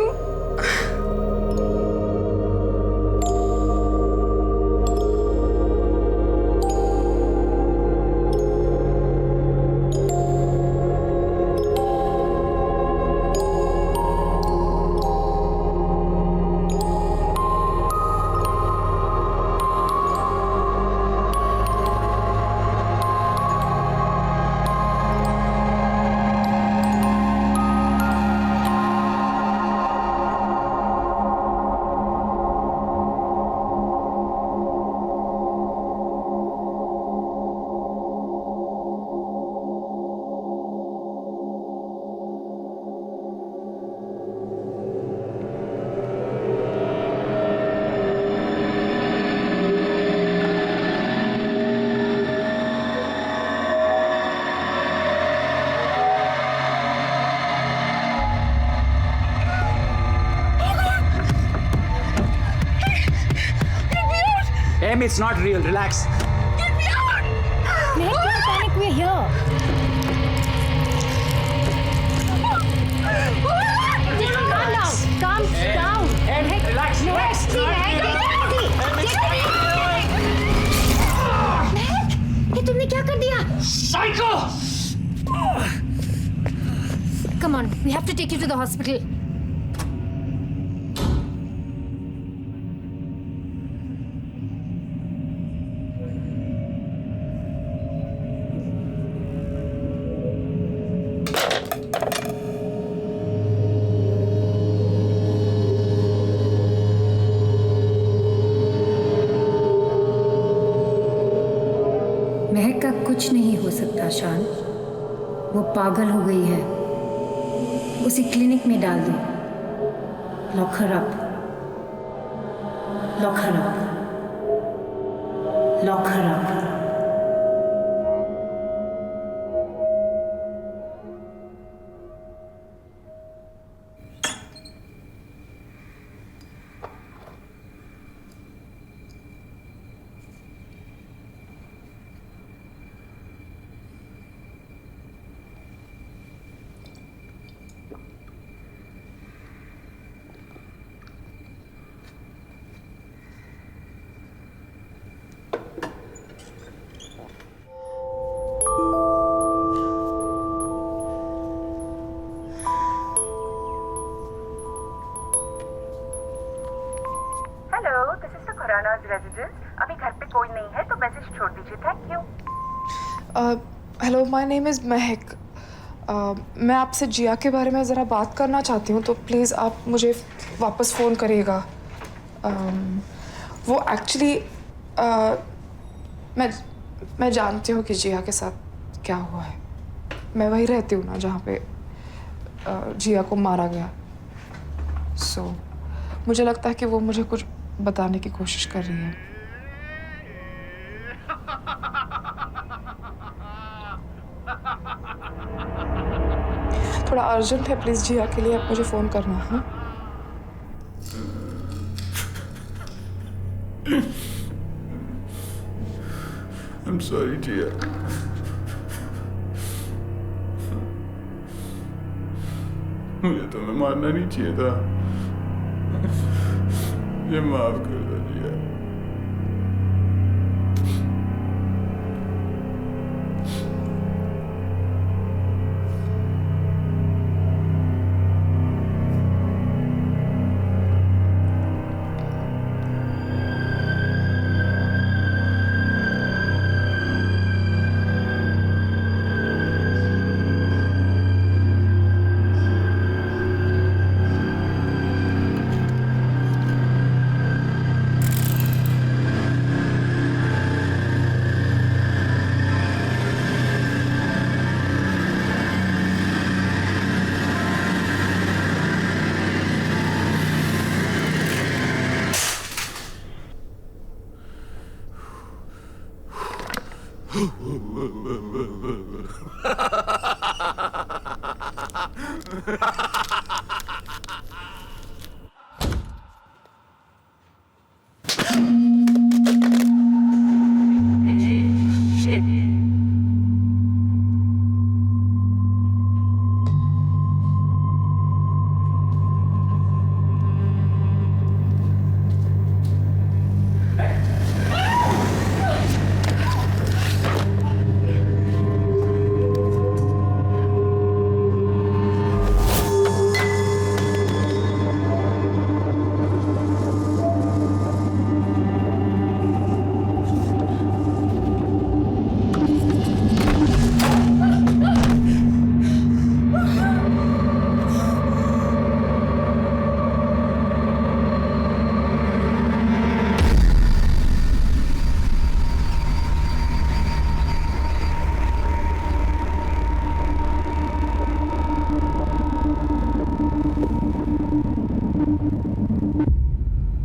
Em, it's not real. Relax. Meg, don't panic. We're here. Calm down. Calm down. Em, relax. Relax. ये तुमने क्या कर दिया? Psycho! Come on, we have to take you to the hospital. महक का कुछ नहीं हो सकता शान। वो पागल हो गई है। उसे क्लिनिक में डाल दो। Lock her up. Lock her up. Lock her up. Hello, my name is महक। मैं आपसे जिया के बारे में ज़रा बात करना चाहती हूँ, तो प्लीज़ आप मुझे वापस फ़ोन करिएगा। वो एक्चुअली मैं जानती हूँ कि जिया के साथ क्या हुआ है। मैं वहीं रहती हूँ ना जहाँ पे जिया को मारा गया। सो मुझे लगता है कि वो मुझे कुछ बताने की कोशिश कर रही है। थोड़ा अर्जेंट है, प्लीज़ जिया के लिए आप मुझे फ़ोन करना। हाँ, I'm sorry, जिया। मुझे तुम्हें मारना नहीं चाहिए था। मुझे माफ कर दो जिया।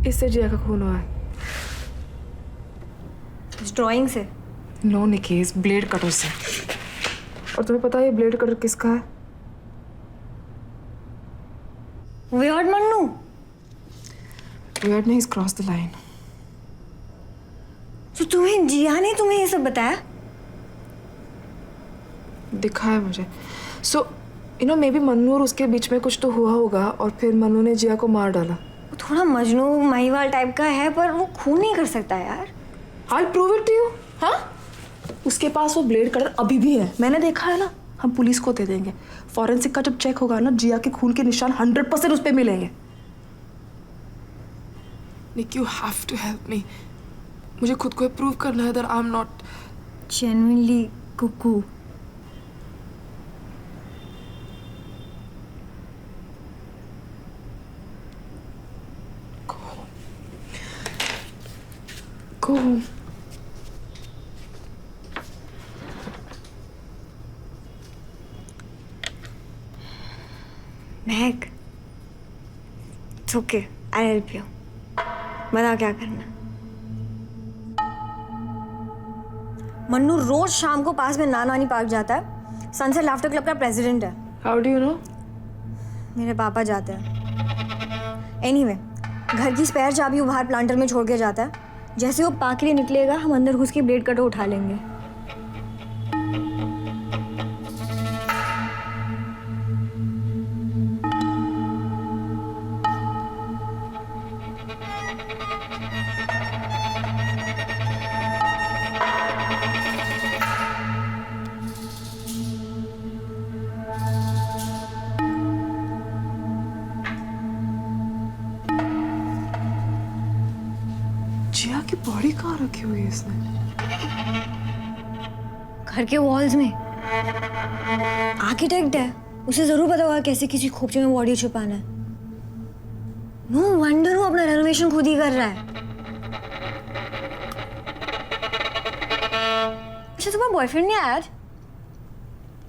इससे जिया का खून हुआ है। इस ड्राइंग से? नो निकी, इस ब्लेड कटर से। और तुम्हें पता है ये ब्लेड कटर किसका है? वियर्ड मन्नू। वियर्ड नहीं, इज क्रॉस द लाइन। तो तुम्हें जिया ने तुम्हें ये सब बताया? दिखाया मुझे। So you know may be Mannu और उसके बीच में कुछ तो हुआ होगा और फिर मन्नू ने जिया को मार डाला। वो थोड़ा मजनू महिवाल टाइप का है, पर वो खून नहीं कर सकता यार। I'll prove it to you। हाँ, उसके पास वो ब्लेड कटर अभी भी है, मैंने देखा है ना। हम पुलिस को दे देंगे। फॉरेंसिक का जब चेक होगा ना, जिया के खून के निशान 100% उस पे मिलेंगे। Nick, you have to help me. मुझे खुद को प्रूव करना है that I'm not genuinely cuckoo. Go home. Mahak, it's okay, I'll help you। बता क्या करना। मन्नू रोज शाम को पास में नानी पार्क जाता है। सनसेट लाफ्टर क्लब का प्रेसिडेंट है। How do you know? मेरे पापा जाते हैं। एनीवे, घर की स्पेयर चाबी वो बाहर प्लांटर में छोड़ के जाता है। जैसे वो पार्क के लिए निकलेगा, हम अंदर घुस के ब्लेड कटर उठा लेंगे। जिया की बॉडी कहाँ रखी हुई है इसने? घर के वॉल्स में। आर्किटेक्ट है, उसे जरूर पता होगा कैसे किसी खोपचे में बॉडी छुपाना है। नो वंडर वो अपना रेनोवेशन खुद ही कर रहा है। अच्छा तुम्हारा बॉयफ्रेंड नहीं आया आज?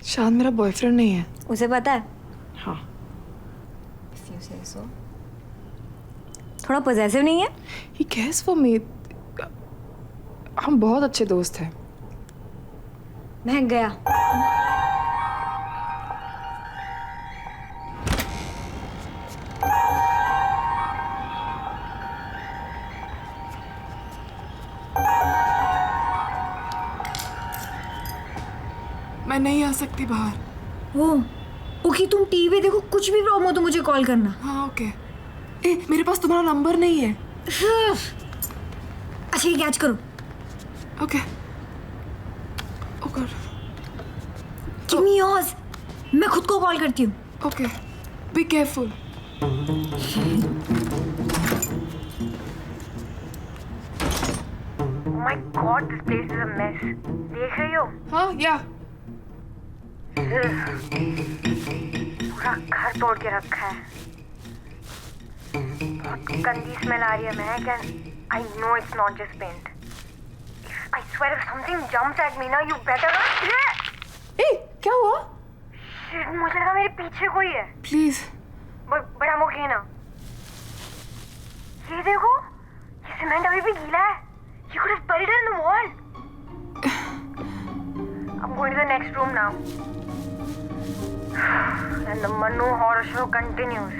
शायद मेरा बॉयफ्रेंड नहीं है। उसे पता है? हाँ। If you say so. थोड़ा पॉजेसिव नहीं है? He cares for me. हम बहुत अच्छे दोस्त हैं। महक गया। मैं नहीं आ सकती बाहर। ओके तुम टीवी देखो, कुछ भी प्रॉब्लम हो तो मुझे कॉल करना। हाँ ओके। मेरे पास तुम्हारा नंबर नहीं है। अच्छा ये कैच करो। ओके। ओ गॉड। गिव मी योर्स, मैं खुद को कॉल करती हूँ। Okay. Be careful. My God this place is a mess. देख रही हो? हाँ या। पूरा घर तोड़ के रखा है। बहुत गंदी स्मेल आ रही है Mehak, and I know it's not just paint. I swear if something jumps at me ना यू बेटर। क्या हुआ? शिट, मुझे लगा मेरे पीछे कोई है। Please. But I am okay ना। ये देखो, ये सीमेंट अभी भी गीला है। You could have buried her in the wall. I'm going to the next room now. And the Manu horror show continues.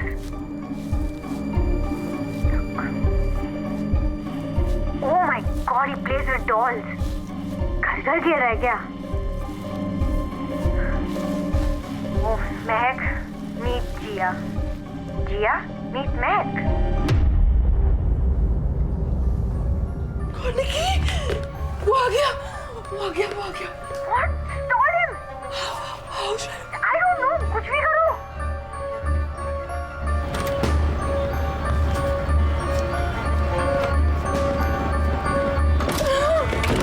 Oh my God, he plays with dolls. घर गिर रहा है क्या? Oh, Mehak, meet Jia. Jia, meet Mehak. निकी, वो आ गया। What? Stall him. How should I don't know. कुछ भी करो.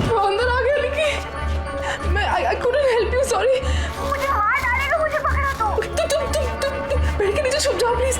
वो अंदर आ गया निकी। मैं I couldn't help you, sorry. मुझे मार डालेगा, मुझे पकड़ा तो. तुम पेड़ के नीचे छुप जाओ please.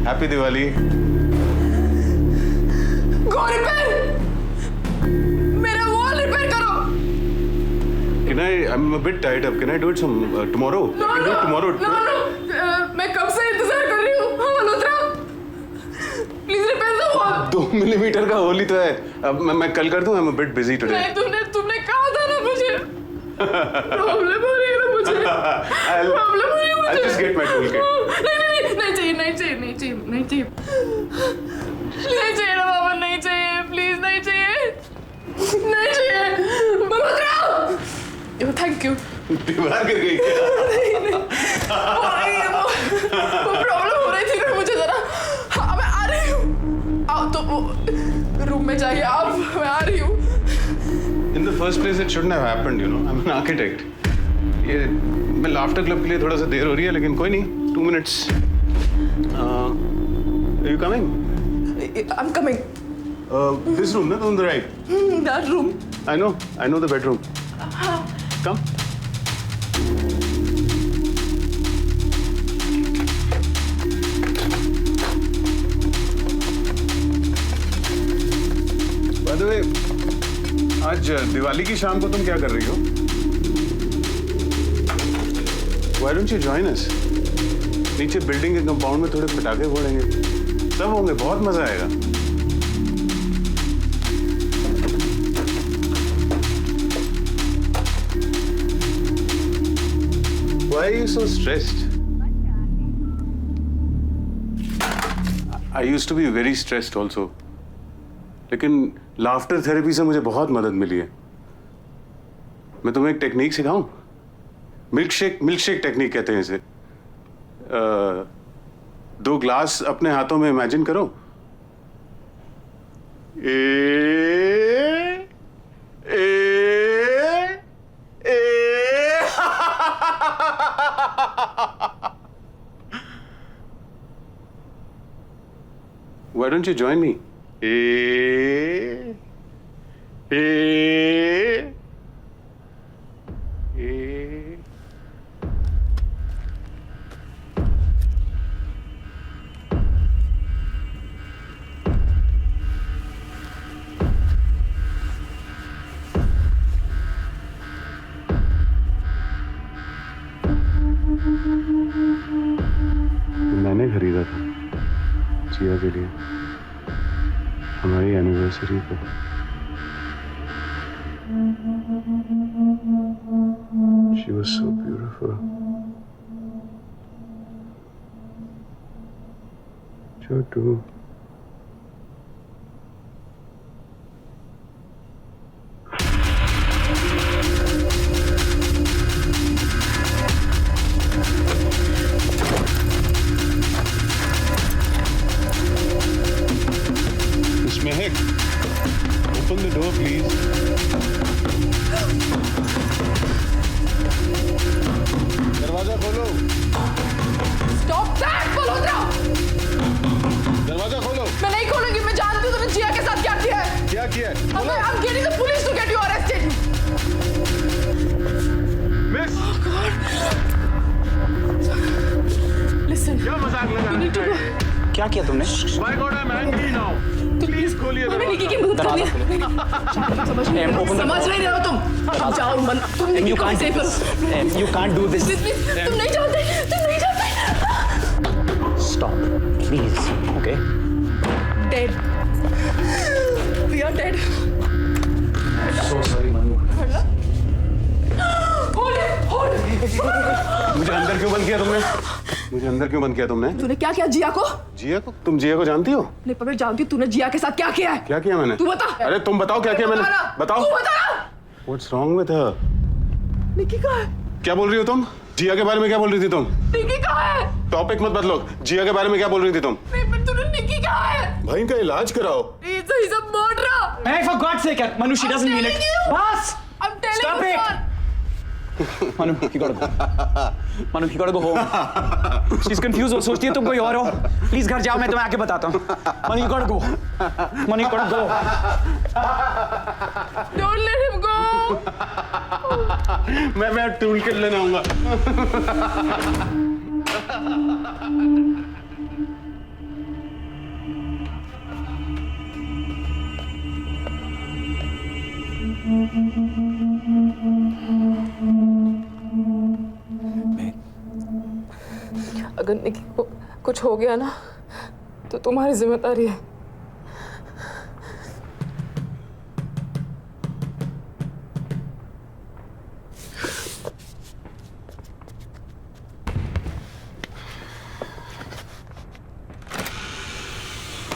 Happy Diwali. Go repair, मेरा वॉल रिपेयर करो। Can I'm a bit tied up. Can I do it tomorrow? No, I can do it tomorrow. No. मैं कब से इंतजार कर रही हूँ। Malhotra, please repair the wall. 2 millimetre का होल ही तो है। अब मैं कल कर दूँ। I'm a bit busy today. नहीं, तुमने कहा था ना मुझे। प्रॉब्लम हो रही है ना मुझे। प्रॉब्लम हो रही है मुझे। I'll just get my toolkit. नहीं चाहिए ना बाबा, नहीं चाहिए, प्लीज नहीं चाहिए। Malhotra, thank you. दीवार गिर गई क्या? वो प्रॉब्लम हो रही थी ना मुझे जरा। हाँ मैं आ रही हूँ। आओ तो वो रूम में जाइए आप, मैं आ रही हूँ। In the first place, it shouldn't have happened, you know. I'm an architect. ये मैं लाफ्टर क्लब के लिए थोड़ा सा देर हो रही है, लेकिन कोई नहीं। 2 minutes. Are you coming? I'm coming. This room, no, on the right. That room. I know the bedroom. Come. By the way, आज दिवाली की शाम को तुम क्या कर रही हो? Why don't you join us? नीचे बिल्डिंग के कंपाउंड में थोड़े पटाखे फोड़ेंगे, सब होंगे, बहुत मजा आएगा। Why are you so stressed? I used to be very stressed also. लेकिन लाफ्टर थेरेपी से मुझे बहुत मदद मिली है। मैं तुम्हें एक टेक्निक सिखाऊं? मिल्कशेक टेक्निक कहते हैं इसे। 2 ग्लास अपने हाथों में इमेजिन करो। Why don't you join me? मैंने खरीदा था जिया के लिए हमारी एनिवर्सरी पे। She was so beautiful. Chotu. Mehak, open the door, please. दरवाजा खोलो। Stop that, Malhotra! दरवाजा खोलो। मैं नहीं खोलूंगी, मैं जानती हूँ तुमने जिया के साथ क्या किया है। क्या किया है? I'm getting the police to get you arrested. Miss. Oh God. Listen. क्या मजाक लगा? You need to go. क्या किया तुमने? My God, I'm angry now. Please खोलिए हमें निकी की दरवाजा। मदद करनी है। समझ नहीं रहे हो तुम। जाओ मन। तुम निकी को सेव करो। You can't do this. तुम नहीं जानते। Stop, please. Okay. Dead. We are dead. So sorry, Manu. Hold it. मुझे अंदर क्यों बंद किया तुमने? मुझे अंदर क्यों बंद किया तुमने? तूने क्या किया जिया को? जिया को? तुम जिया को जानती हो? नहीं पर मैं जानती हूँ तूने जिया के साथ क्या किया है। क्या किया मैंने? तू बता। अरे तुम बताओ क्या किया मैंने? बताओ। तू बता। What's wrong with her? निकी कहाँ है? क्या बोल रही हो तुम? जिया के बारे में क्या बोल रही थी तुम? निकी कहाँ है? टॉपिक मत बदलो। जिया के बारे में क्या बोल रही थी तुम? नहीं पर तूने निकी कहाँ है? भाई इनका इलाज कराओ। He's a murderer. Hey, for God's sake, Manu, she doesn't mean it. Bas! I'm telling Stop you. it. Manu, you gotta go. Manu, you gotta go home. She's confused. वो सोचती है तुम कोई और हो. Please घर जाओ, मैं तुम्हें आके बताता हूँ. Manu, you gotta go. Manu, you gotta go. Don't let him go. मैं टूल किट लेने आऊंगा। अगर निकी को कुछ हो गया ना तो तुम्हारी जिम्मेदारी है।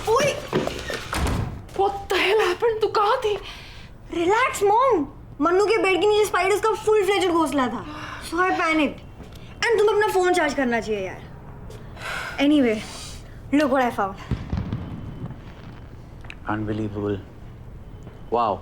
ओए! What the hell happened? तू कहाँ थी? रिलैक्स मॉम, मन्नू के बेड के नीचे स्पाइडर्स का फुल फ्लेजेड घोंसला था, सो आई पैनिक्ड। एंड तुम्हें अपना फोन चार्ज करना चाहिए यार। Anyway, look what I found. Unbelievable. Wow.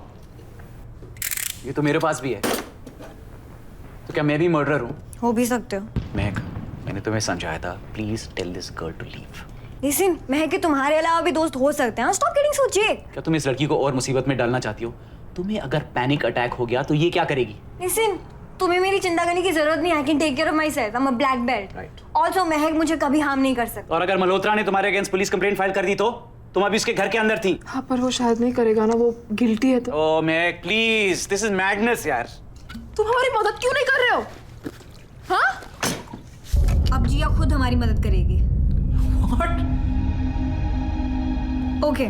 ये तो मेरे पास भी है। तो क्या मैं भी मर्डरर हूँ? हो भी सकते हो। महक, मैंने तुम्हें समझाया था, please tell this girl to leave. Listen, Mehak के तुम्हारे अलावा भी दोस्त हो सकते हैं। स्टॉप गेटिंग सो जेक। क्या तुम इस लड़की को और मुसीबत में डालना चाहती हो? तुम्हें अगर पैनिक अटैक हो गया तो ये क्या करेगी? लिसन, तुम्हें मेरी चिंता करने की जरूरत नहीं है। I can take care of myself. I am a black belt. Right. Also Mehak मुझे कभी हार्म नहीं कर सकता। और अगर मल्होत्रा ने तुम्हारे अगेंस्ट पुलिस कंप्लेंट फाइल कर दी तो तुम अभी उसके घर के अंदर थी। हाँ पर वो शायद नहीं करेगा ना, वो गिल्टी है तो। ओ महक प्लीज, दिस इज मैडनेस यार। तुम हमारी मदद क्यों नहीं कर रहे हो? हाँ? अब जिया खुद हमारी मदद करेगी। What? ओके,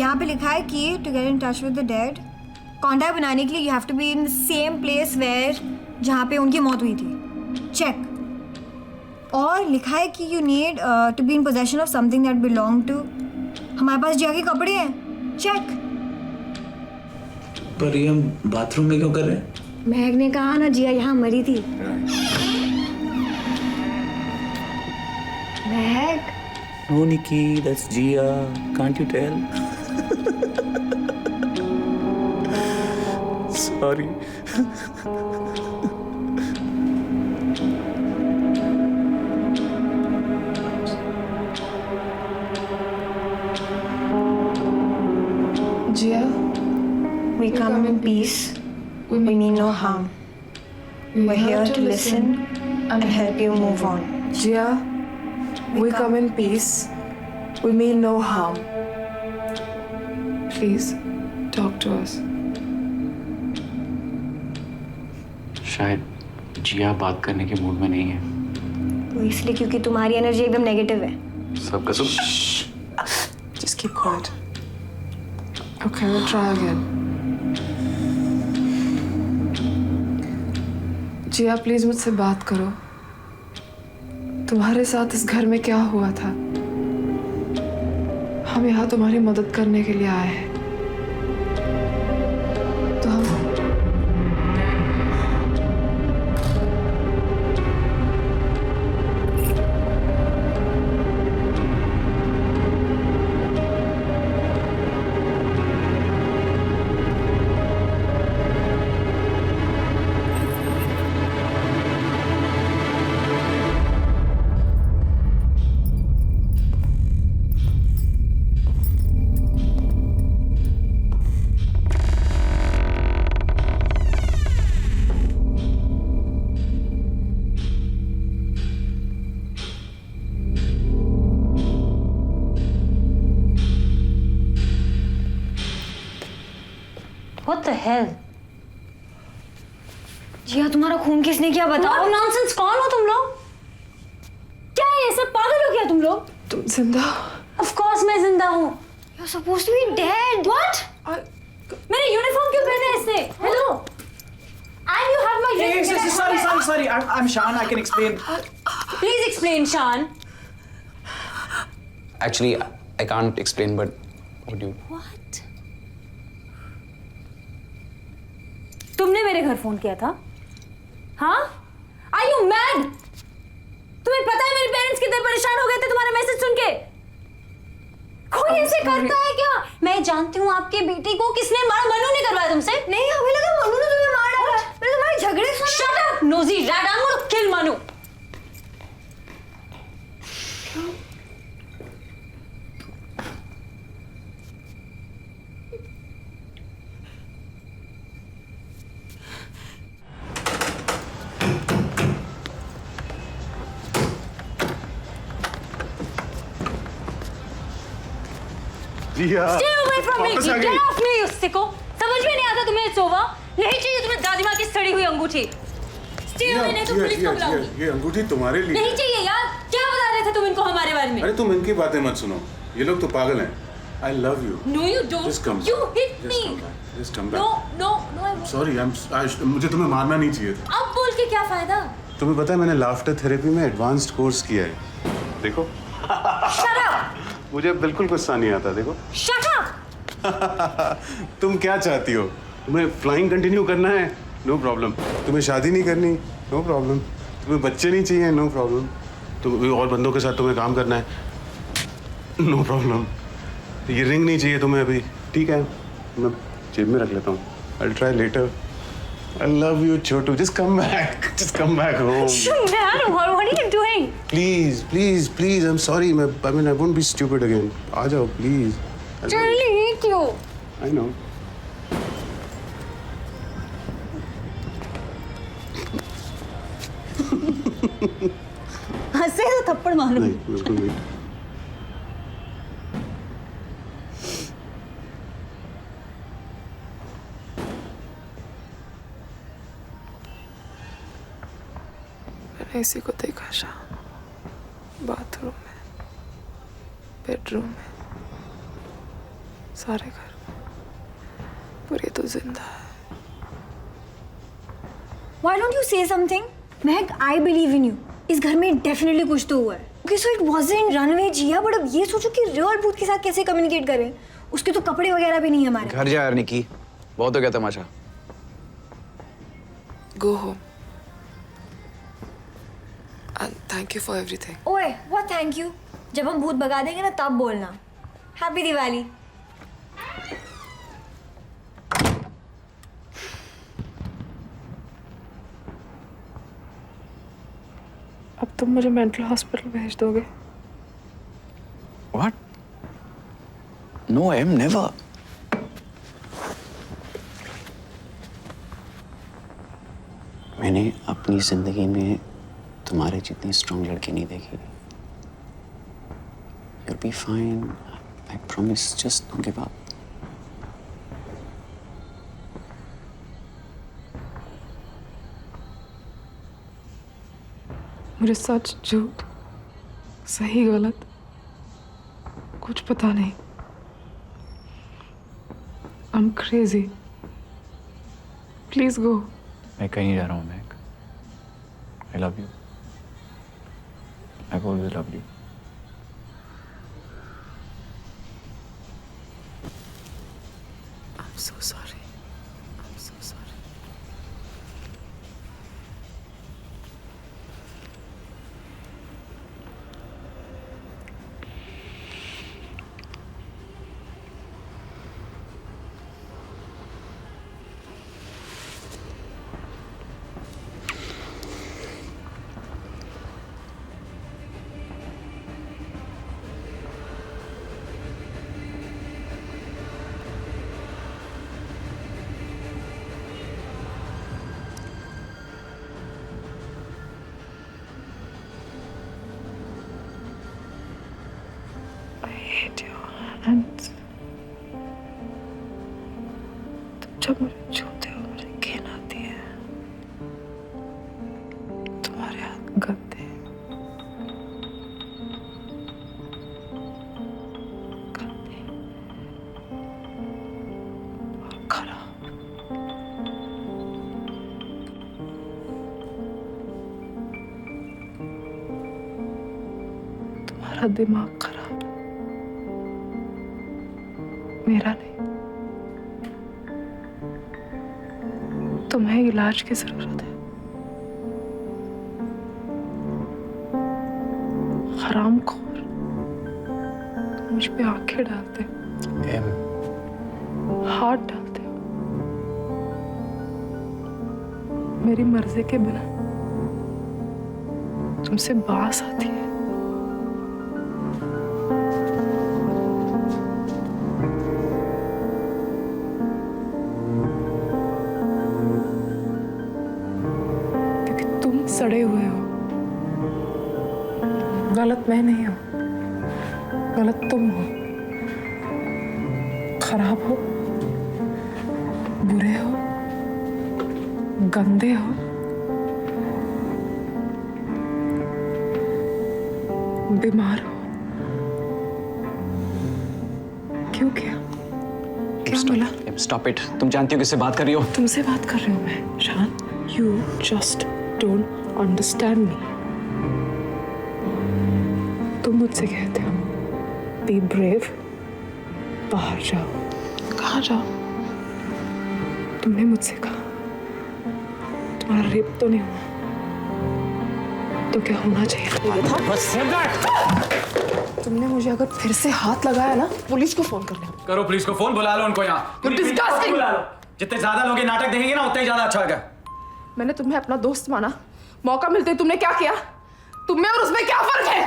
यहाँ पे लिखा है कि to get in touch with the dead, contact बनाने के लिए you have to be in the same place where जहाँ पे उनकी मौत हुई थी। चेक। और लिखा है कि you need to be in possession of something that belong to. हमारे पास जिया के कपड़े हैं। चेक। पर ये हम बाथरूम में क्यों कर रहे हैं? महक ने कहा ना जिया यहाँ मरी थी। महक। No, Nikki, that's Gia. Can't you tell? Sorry. Jiya, We come in peace. We mean no harm. We're here to listen and help you move on. Jiya, we come in peace. We mean no harm. Please, talk to us. शायद जिया बात करने के mood में नहीं है। वो इसलिए क्योंकि तुम्हारी एनर्जी एकदम नेगेटिव है। सब कसम। Just keep quiet. Okay, we'll try again. Jiya please मुझसे बात करो। तुम्हारे साथ इस घर में क्या हुआ था? हम यहाँ तुम्हारी मदद करने के लिए आए हैं। तो हम What the hell? जिया तुम्हारा खून किसने किया बताओ? What nonsense? कौन हो तुम लोग? क्या है ये सब? पागल हो क्या तुम लोग? तुम जिंदा? Of course मैं जिंदा हूँ। You're supposed to be dead. What? मेरे यूनिफॉर्म क्यों पहने है इसने? Hello? And you have my dress. Sorry. I'm Shan. I can explain. Please explain, Shan. Actually, I can't explain, but what do you? What? तुमने मेरे घर phone किया था? हाँ? Are you mad? तुम्हें पता है मेरे पेरेंट्स कितने परेशान हो गए थे तुम्हारा मैसेज सुन के? कोई ऐसे करता है क्या? मैं जानती हूँ आपके बेटे को किसने मारा। मनु ने करवाया तुमसे? नहीं, हमें लगा मनु ने तुम्हें मार डाला। मैंने तुम्हारे झगड़े सुने। Shut up, nosy rat! I'm gonna kill Manu. Jiya, Stay away from me! वापस आ Get गई। off me, you sicko! समझ में नहीं आता तुम्हें सोवा? नहीं चाहिए तुम्हें दादी माँ की सड़ी हुई अंगूठी। Stay away नहीं तो पुलिस को बुलाऊंगी। ये अंगूठी तुम्हारे लिए। नहीं चाहिए यार। क्या बता रहे थे तुम इनको हमारे बारे में? अरे तुम इनकी बातें मत सुनो, ये लोग तो पागल हैं। I love you. No, you don't. Just come. You hit me. Just come back. No, I won't. Sorry, मुझे तुम्हें मारना नहीं चाहिए था। अब बोल के क्या फायदा? तुम्हें पता है मैंने लाफ्टर थेरेपी में एडवांस्ड कोर्स किया है। देखो। Shut up. मुझे बिल्कुल गुस्सा नहीं आता, देखो। Shut up. तुम क्या चाहती हो? तुम्हें फ्लाइंग कंटिन्यू करना है? No problem. तुम्हें शादी नहीं करनी? No problem. तुम्हें बच्चे नहीं चाहिए? No problem. तुम और बंदों के साथ तुम्हें काम करना है? No problem. ये रिंग नहीं चाहिए तुम्हें अभी? ठीक है, मैं जेब में रख लेता हूँ। I'll try later. I love you, Chotu. Just come back. Just come back home. Man, what are you doing? Please, please, please. I'm sorry. I mean, I won't be stupid again. आ जाओ, please. I really hate you. I know. हंसे तो थप्पड़ मारूं। नहीं, बिल्कुल नहीं। मैंने इसी को देखा शाम, बाथरूम में, बेडरूम में, सारे घर में, पर ये तो जिंदा है। Why don't you say something? Mahak, I believe in you. इस घर में डेफिनेटली कुछ तो हुआ है। Okay, so it wasn't runaway Jiya, but अब ये सोचो कि रियल भूत के साथ कैसे कम्युनिकेट करें। उसके तो कपड़े वगैरह भी नहीं है हमारे। घर जा यार निकी, बहुत हो गया तमाशा। Go home. And thank you for everything. ओए, what thank you? जब हम भूत भगा देंगे ना तब बोलना। हैप्पी दिवाली। अब तुम मुझे मेंटल हॉस्पिटल भेज दोगे? What? No, I am never. मैंने अपनी जिंदगी में तुम्हारे जितनी स्ट्रॉन्ग लड़की नहीं देखी। You'll be fine. I promise. Just don't give up. मुझे सच झूठ, सही गलत कुछ पता नहीं। I'm crazy. Please go. मैं कहीं नहीं जा रहा हूँ Mac. I love you. I've always loved you. I'm so sorry. I'm so sorry. hate you. And तुम जब मुझे छूते हो मुझे घिन आती है। तुम्हारे हाथ गंदे गंदे और खराब। तुम्हारा दिमाग खराब, मेरा नहीं। तुम्हें इलाज की जरूरत है। हरामखोर, मुझ पे आंखें डालते हो, हाथ डालते हो, मेरी मर्जी के बिना। तुमसे बास आती है। सड़े हुए हो। गलत मैं नहीं हूं, गलत तुम हो। खराब हो, बुरे हो, गंदे हो, बीमार हो। क्यों क्या मिला? Stop it. तुम जानती हो किससे बात कर रही हो? तुमसे बात कर रही हूँ मैं, शान। You just don't understand me. तुम मुझसे कहते हो be brave, बाहर जाओ। कहाँ जाओ? तुमने मुझसे कहा तुम्हारा रेप तो नहीं हुआ, तो क्या होना चाहिए था? तुमने मुझे अगर फिर से हाथ लगाया ना, पुलिस को फोन कर लेना। करो पुलिस को फोन, बुला लो उनको यहाँ। You're disgusting! बुला लो। जितने ज्यादा लोग ये नाटक देखेंगे ना उतना ही ज्यादा अच्छा होगा। मैंने तुम्हें अपना दोस्त माना, मौका मिलते ही तुमने क्या किया? तुम्हें और उसमें क्या फर्क है?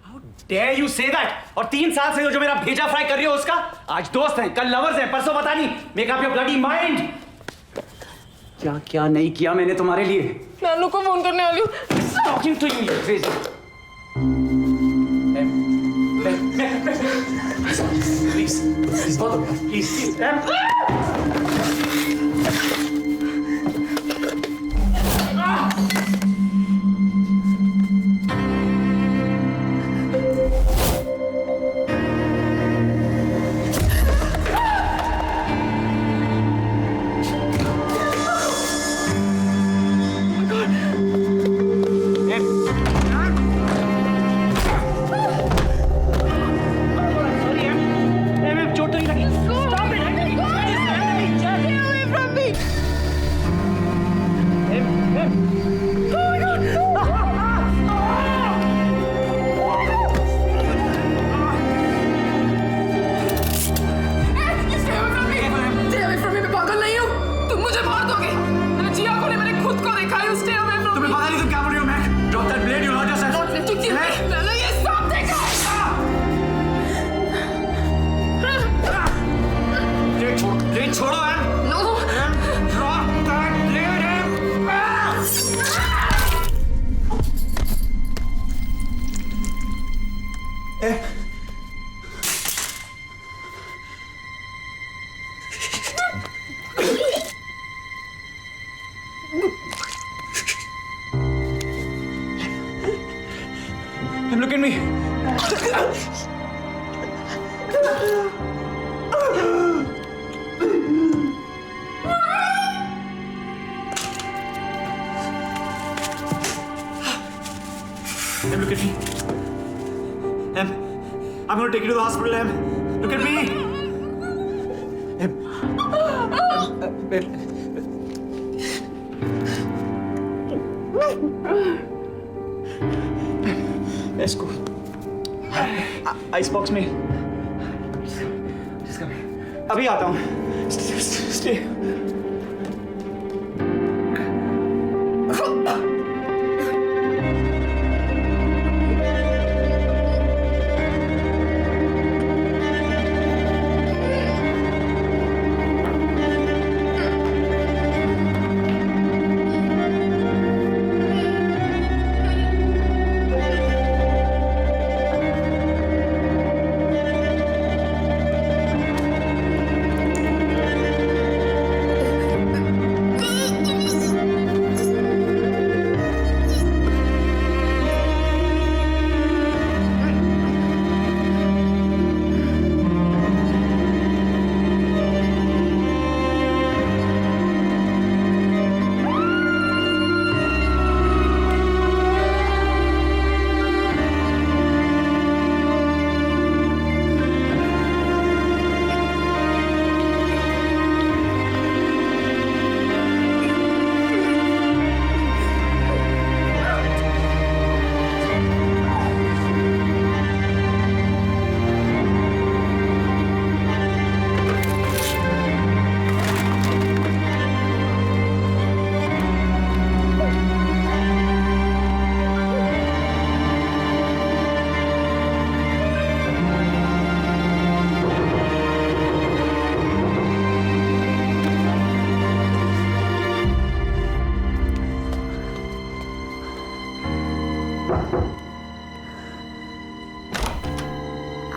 How dare you say that? और 3 साल से जो मेरा भेजा फ्राई कर रही हो उसका, आज दोस्त हैं, कल लवर्स हैं, परसों पता नहीं। Make up your bloody mind. क्या क्या नहीं किया मैंने तुम्हारे लिए? नानू को फोन करने वाली हूँ। Talking to you, you crazy. Please, please, बहुत हो गया. Please. Drop that blade, you'll hurt yourself. Not lifting you. मैंने ये सब देखा है. Blade छोड़ो M. No. Drop that blade M. Look at me. Em, look at me. Em, I'm gonna take you to the hospital, Em. Look at me. Em. Let's go. Icebox में. Just come here. अभी आता हूँ. Stay.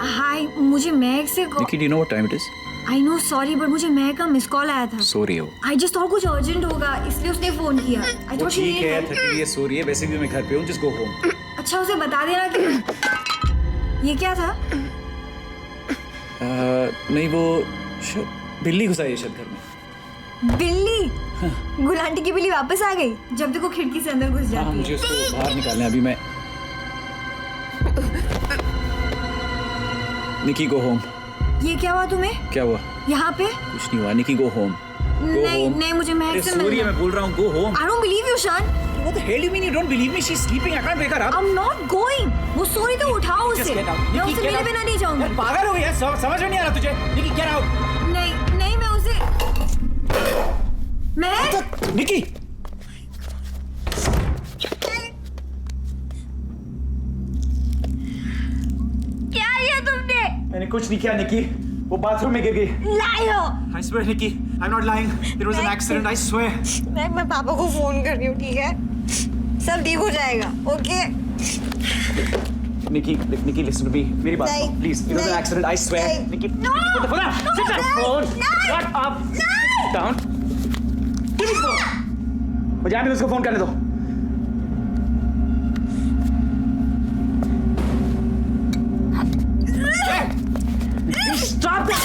हाय, मुझे महक से Nikki, do you know what time it is? I know sorry but मुझे महक का miss call आया था. सो रही हो. आई जस्ट थॉट कुछ अर्जेंट होगा इसलिए उसने फोन किया. आई थॉट ठीक है, 30 ये सो रही है. वैसे भी मैं घर पे हूँ. Just go home. अच्छा उसे बता देना कि ये क्या था. नहीं वो बिल्ली घुसाई है शायद घर में. बिल्ली. गुलांटी की बिल्ली वापस आ गई. जब देखो खिड़की से अंदर घुस जाती है. मुझे उसको बाहर निकालना है अभी. मैं निकी गो होम. ये क्या हुआ तुम्हें. क्या हुआ. यहाँ पे कुछ नहीं हुआ. निकी गो होम. नहीं नहीं मुझे महक से मिलना. मैं बोल रहा हूँ go home. I don't believe you शान. What the hell you mean you don't believe me? She's sleeping. I can't wake her up. I'm not going. वो सो रही तो उठाओ उसे. मैं उसे मिले बिना नहीं जाऊंगी. पागल हो गई है. समझ में नहीं आ रहा तुझे. निकी get out. नहीं नहीं मैं उसे. महक. निकी. क्या किया तुमने. मैंने कुछ नहीं किया निकी. वो बाथरूम में गिर गई. Liar. I swear Nikki, I'm not lying. It was an accident. I swear. मैं पापा को फोन कर रही हूँ ठीक है. सब ठीक हो जाएगा. Okay. Nikki, listen to me. मेरी बात सुनो, please. It was an accident. I swear. Nikki, put the phone down. Sit down. Shut up. Sit down. Give me the phone. मुझे एम्बुलेंस को फोन करने दो. Stop it.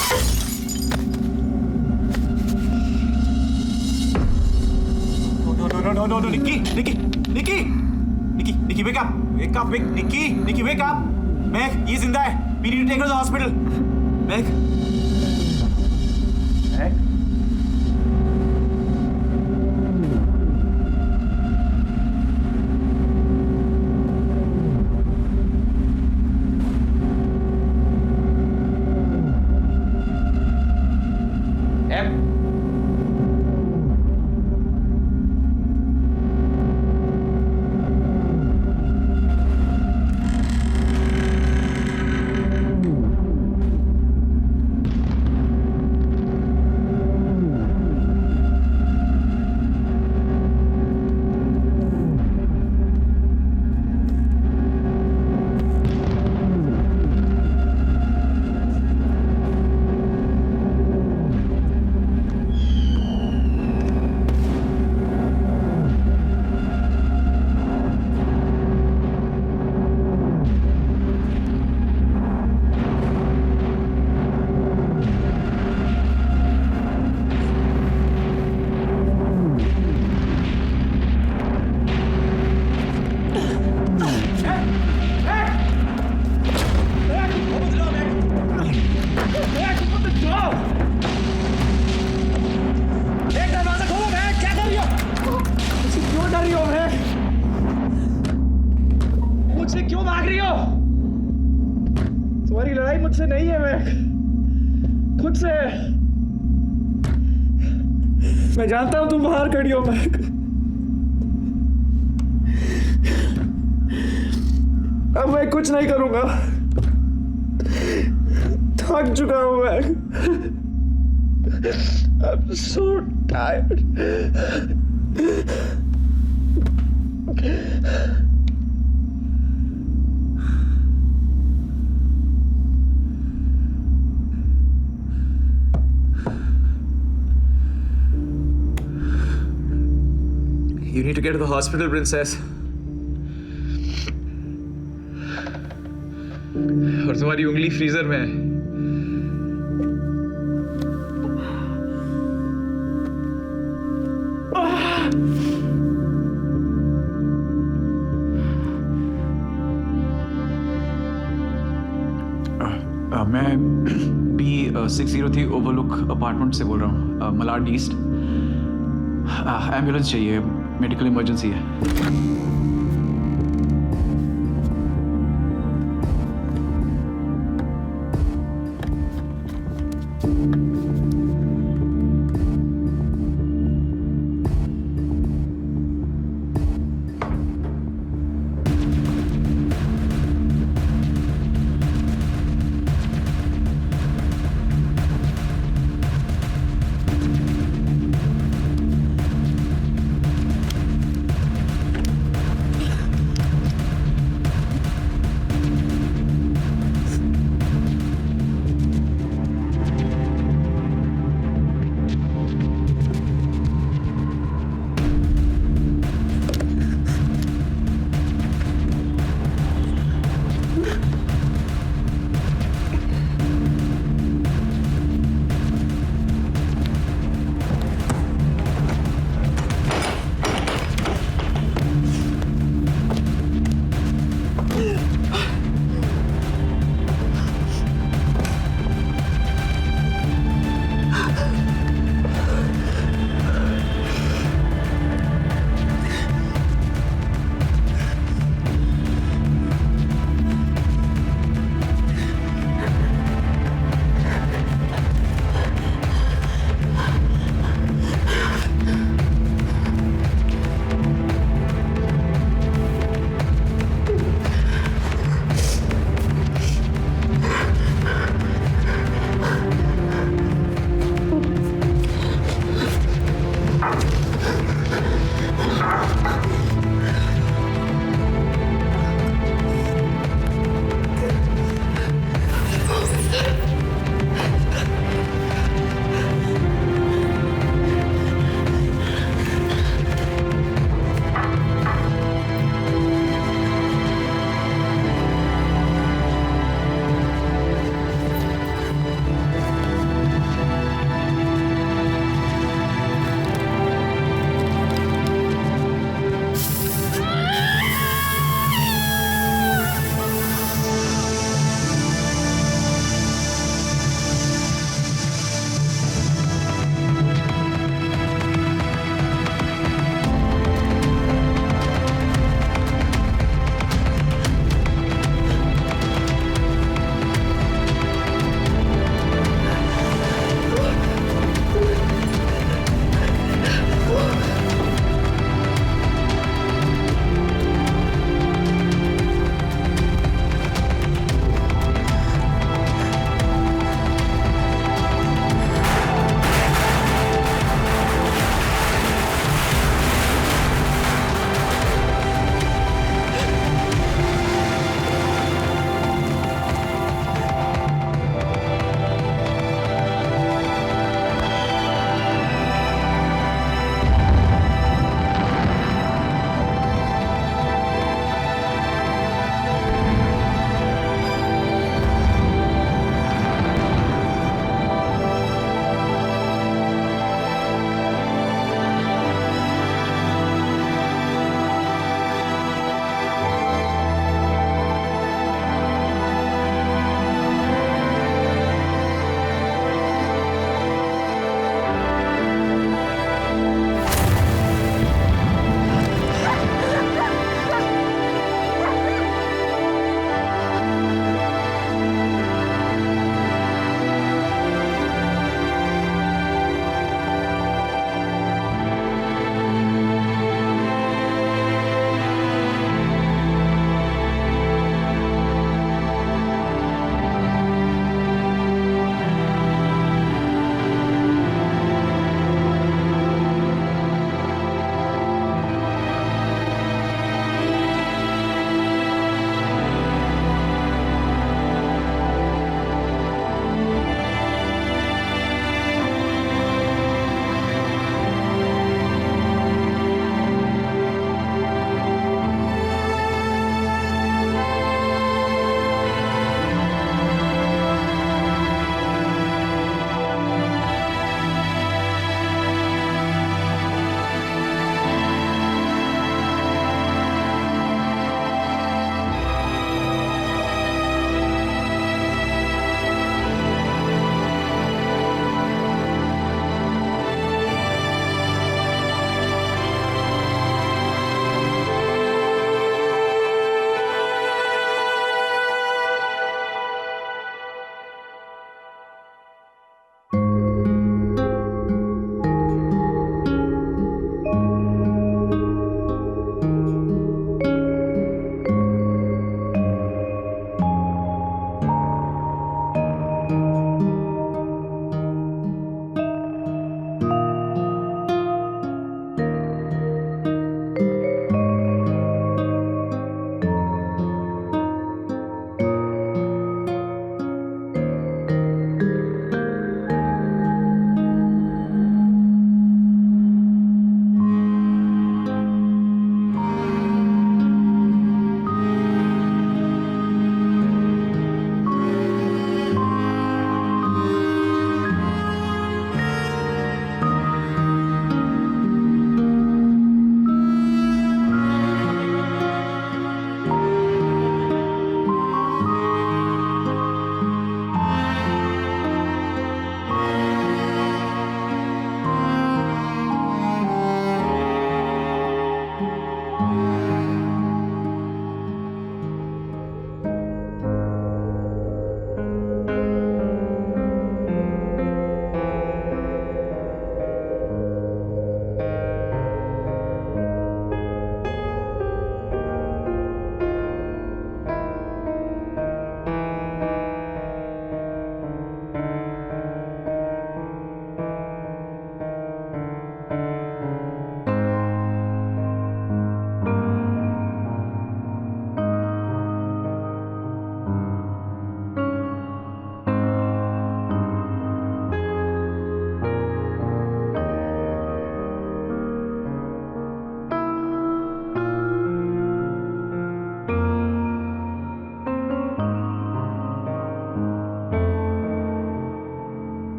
No, Nikki, wake up, Nikki, wake up. Meg, ये जिंदा है. We need to take her to the hospital. Meg. खुद से नहीं है मैं, खुद से। मैं जानता हूं तुम बाहर खड़ी हो मैं। अब मैं कुछ नहीं करूंगा, थक चुका हूं मैं। I'm so tired. You need to get to the hospital, princess. और तुम्हारी उंगली फ्रीजर में है। मैं B603 ओवरलुक अपार्टमेंट से बोल रहा हूँ, मलाड ईस्ट। एम्बुलेंस चाहिए, मेडिकल इमरजेंसी है।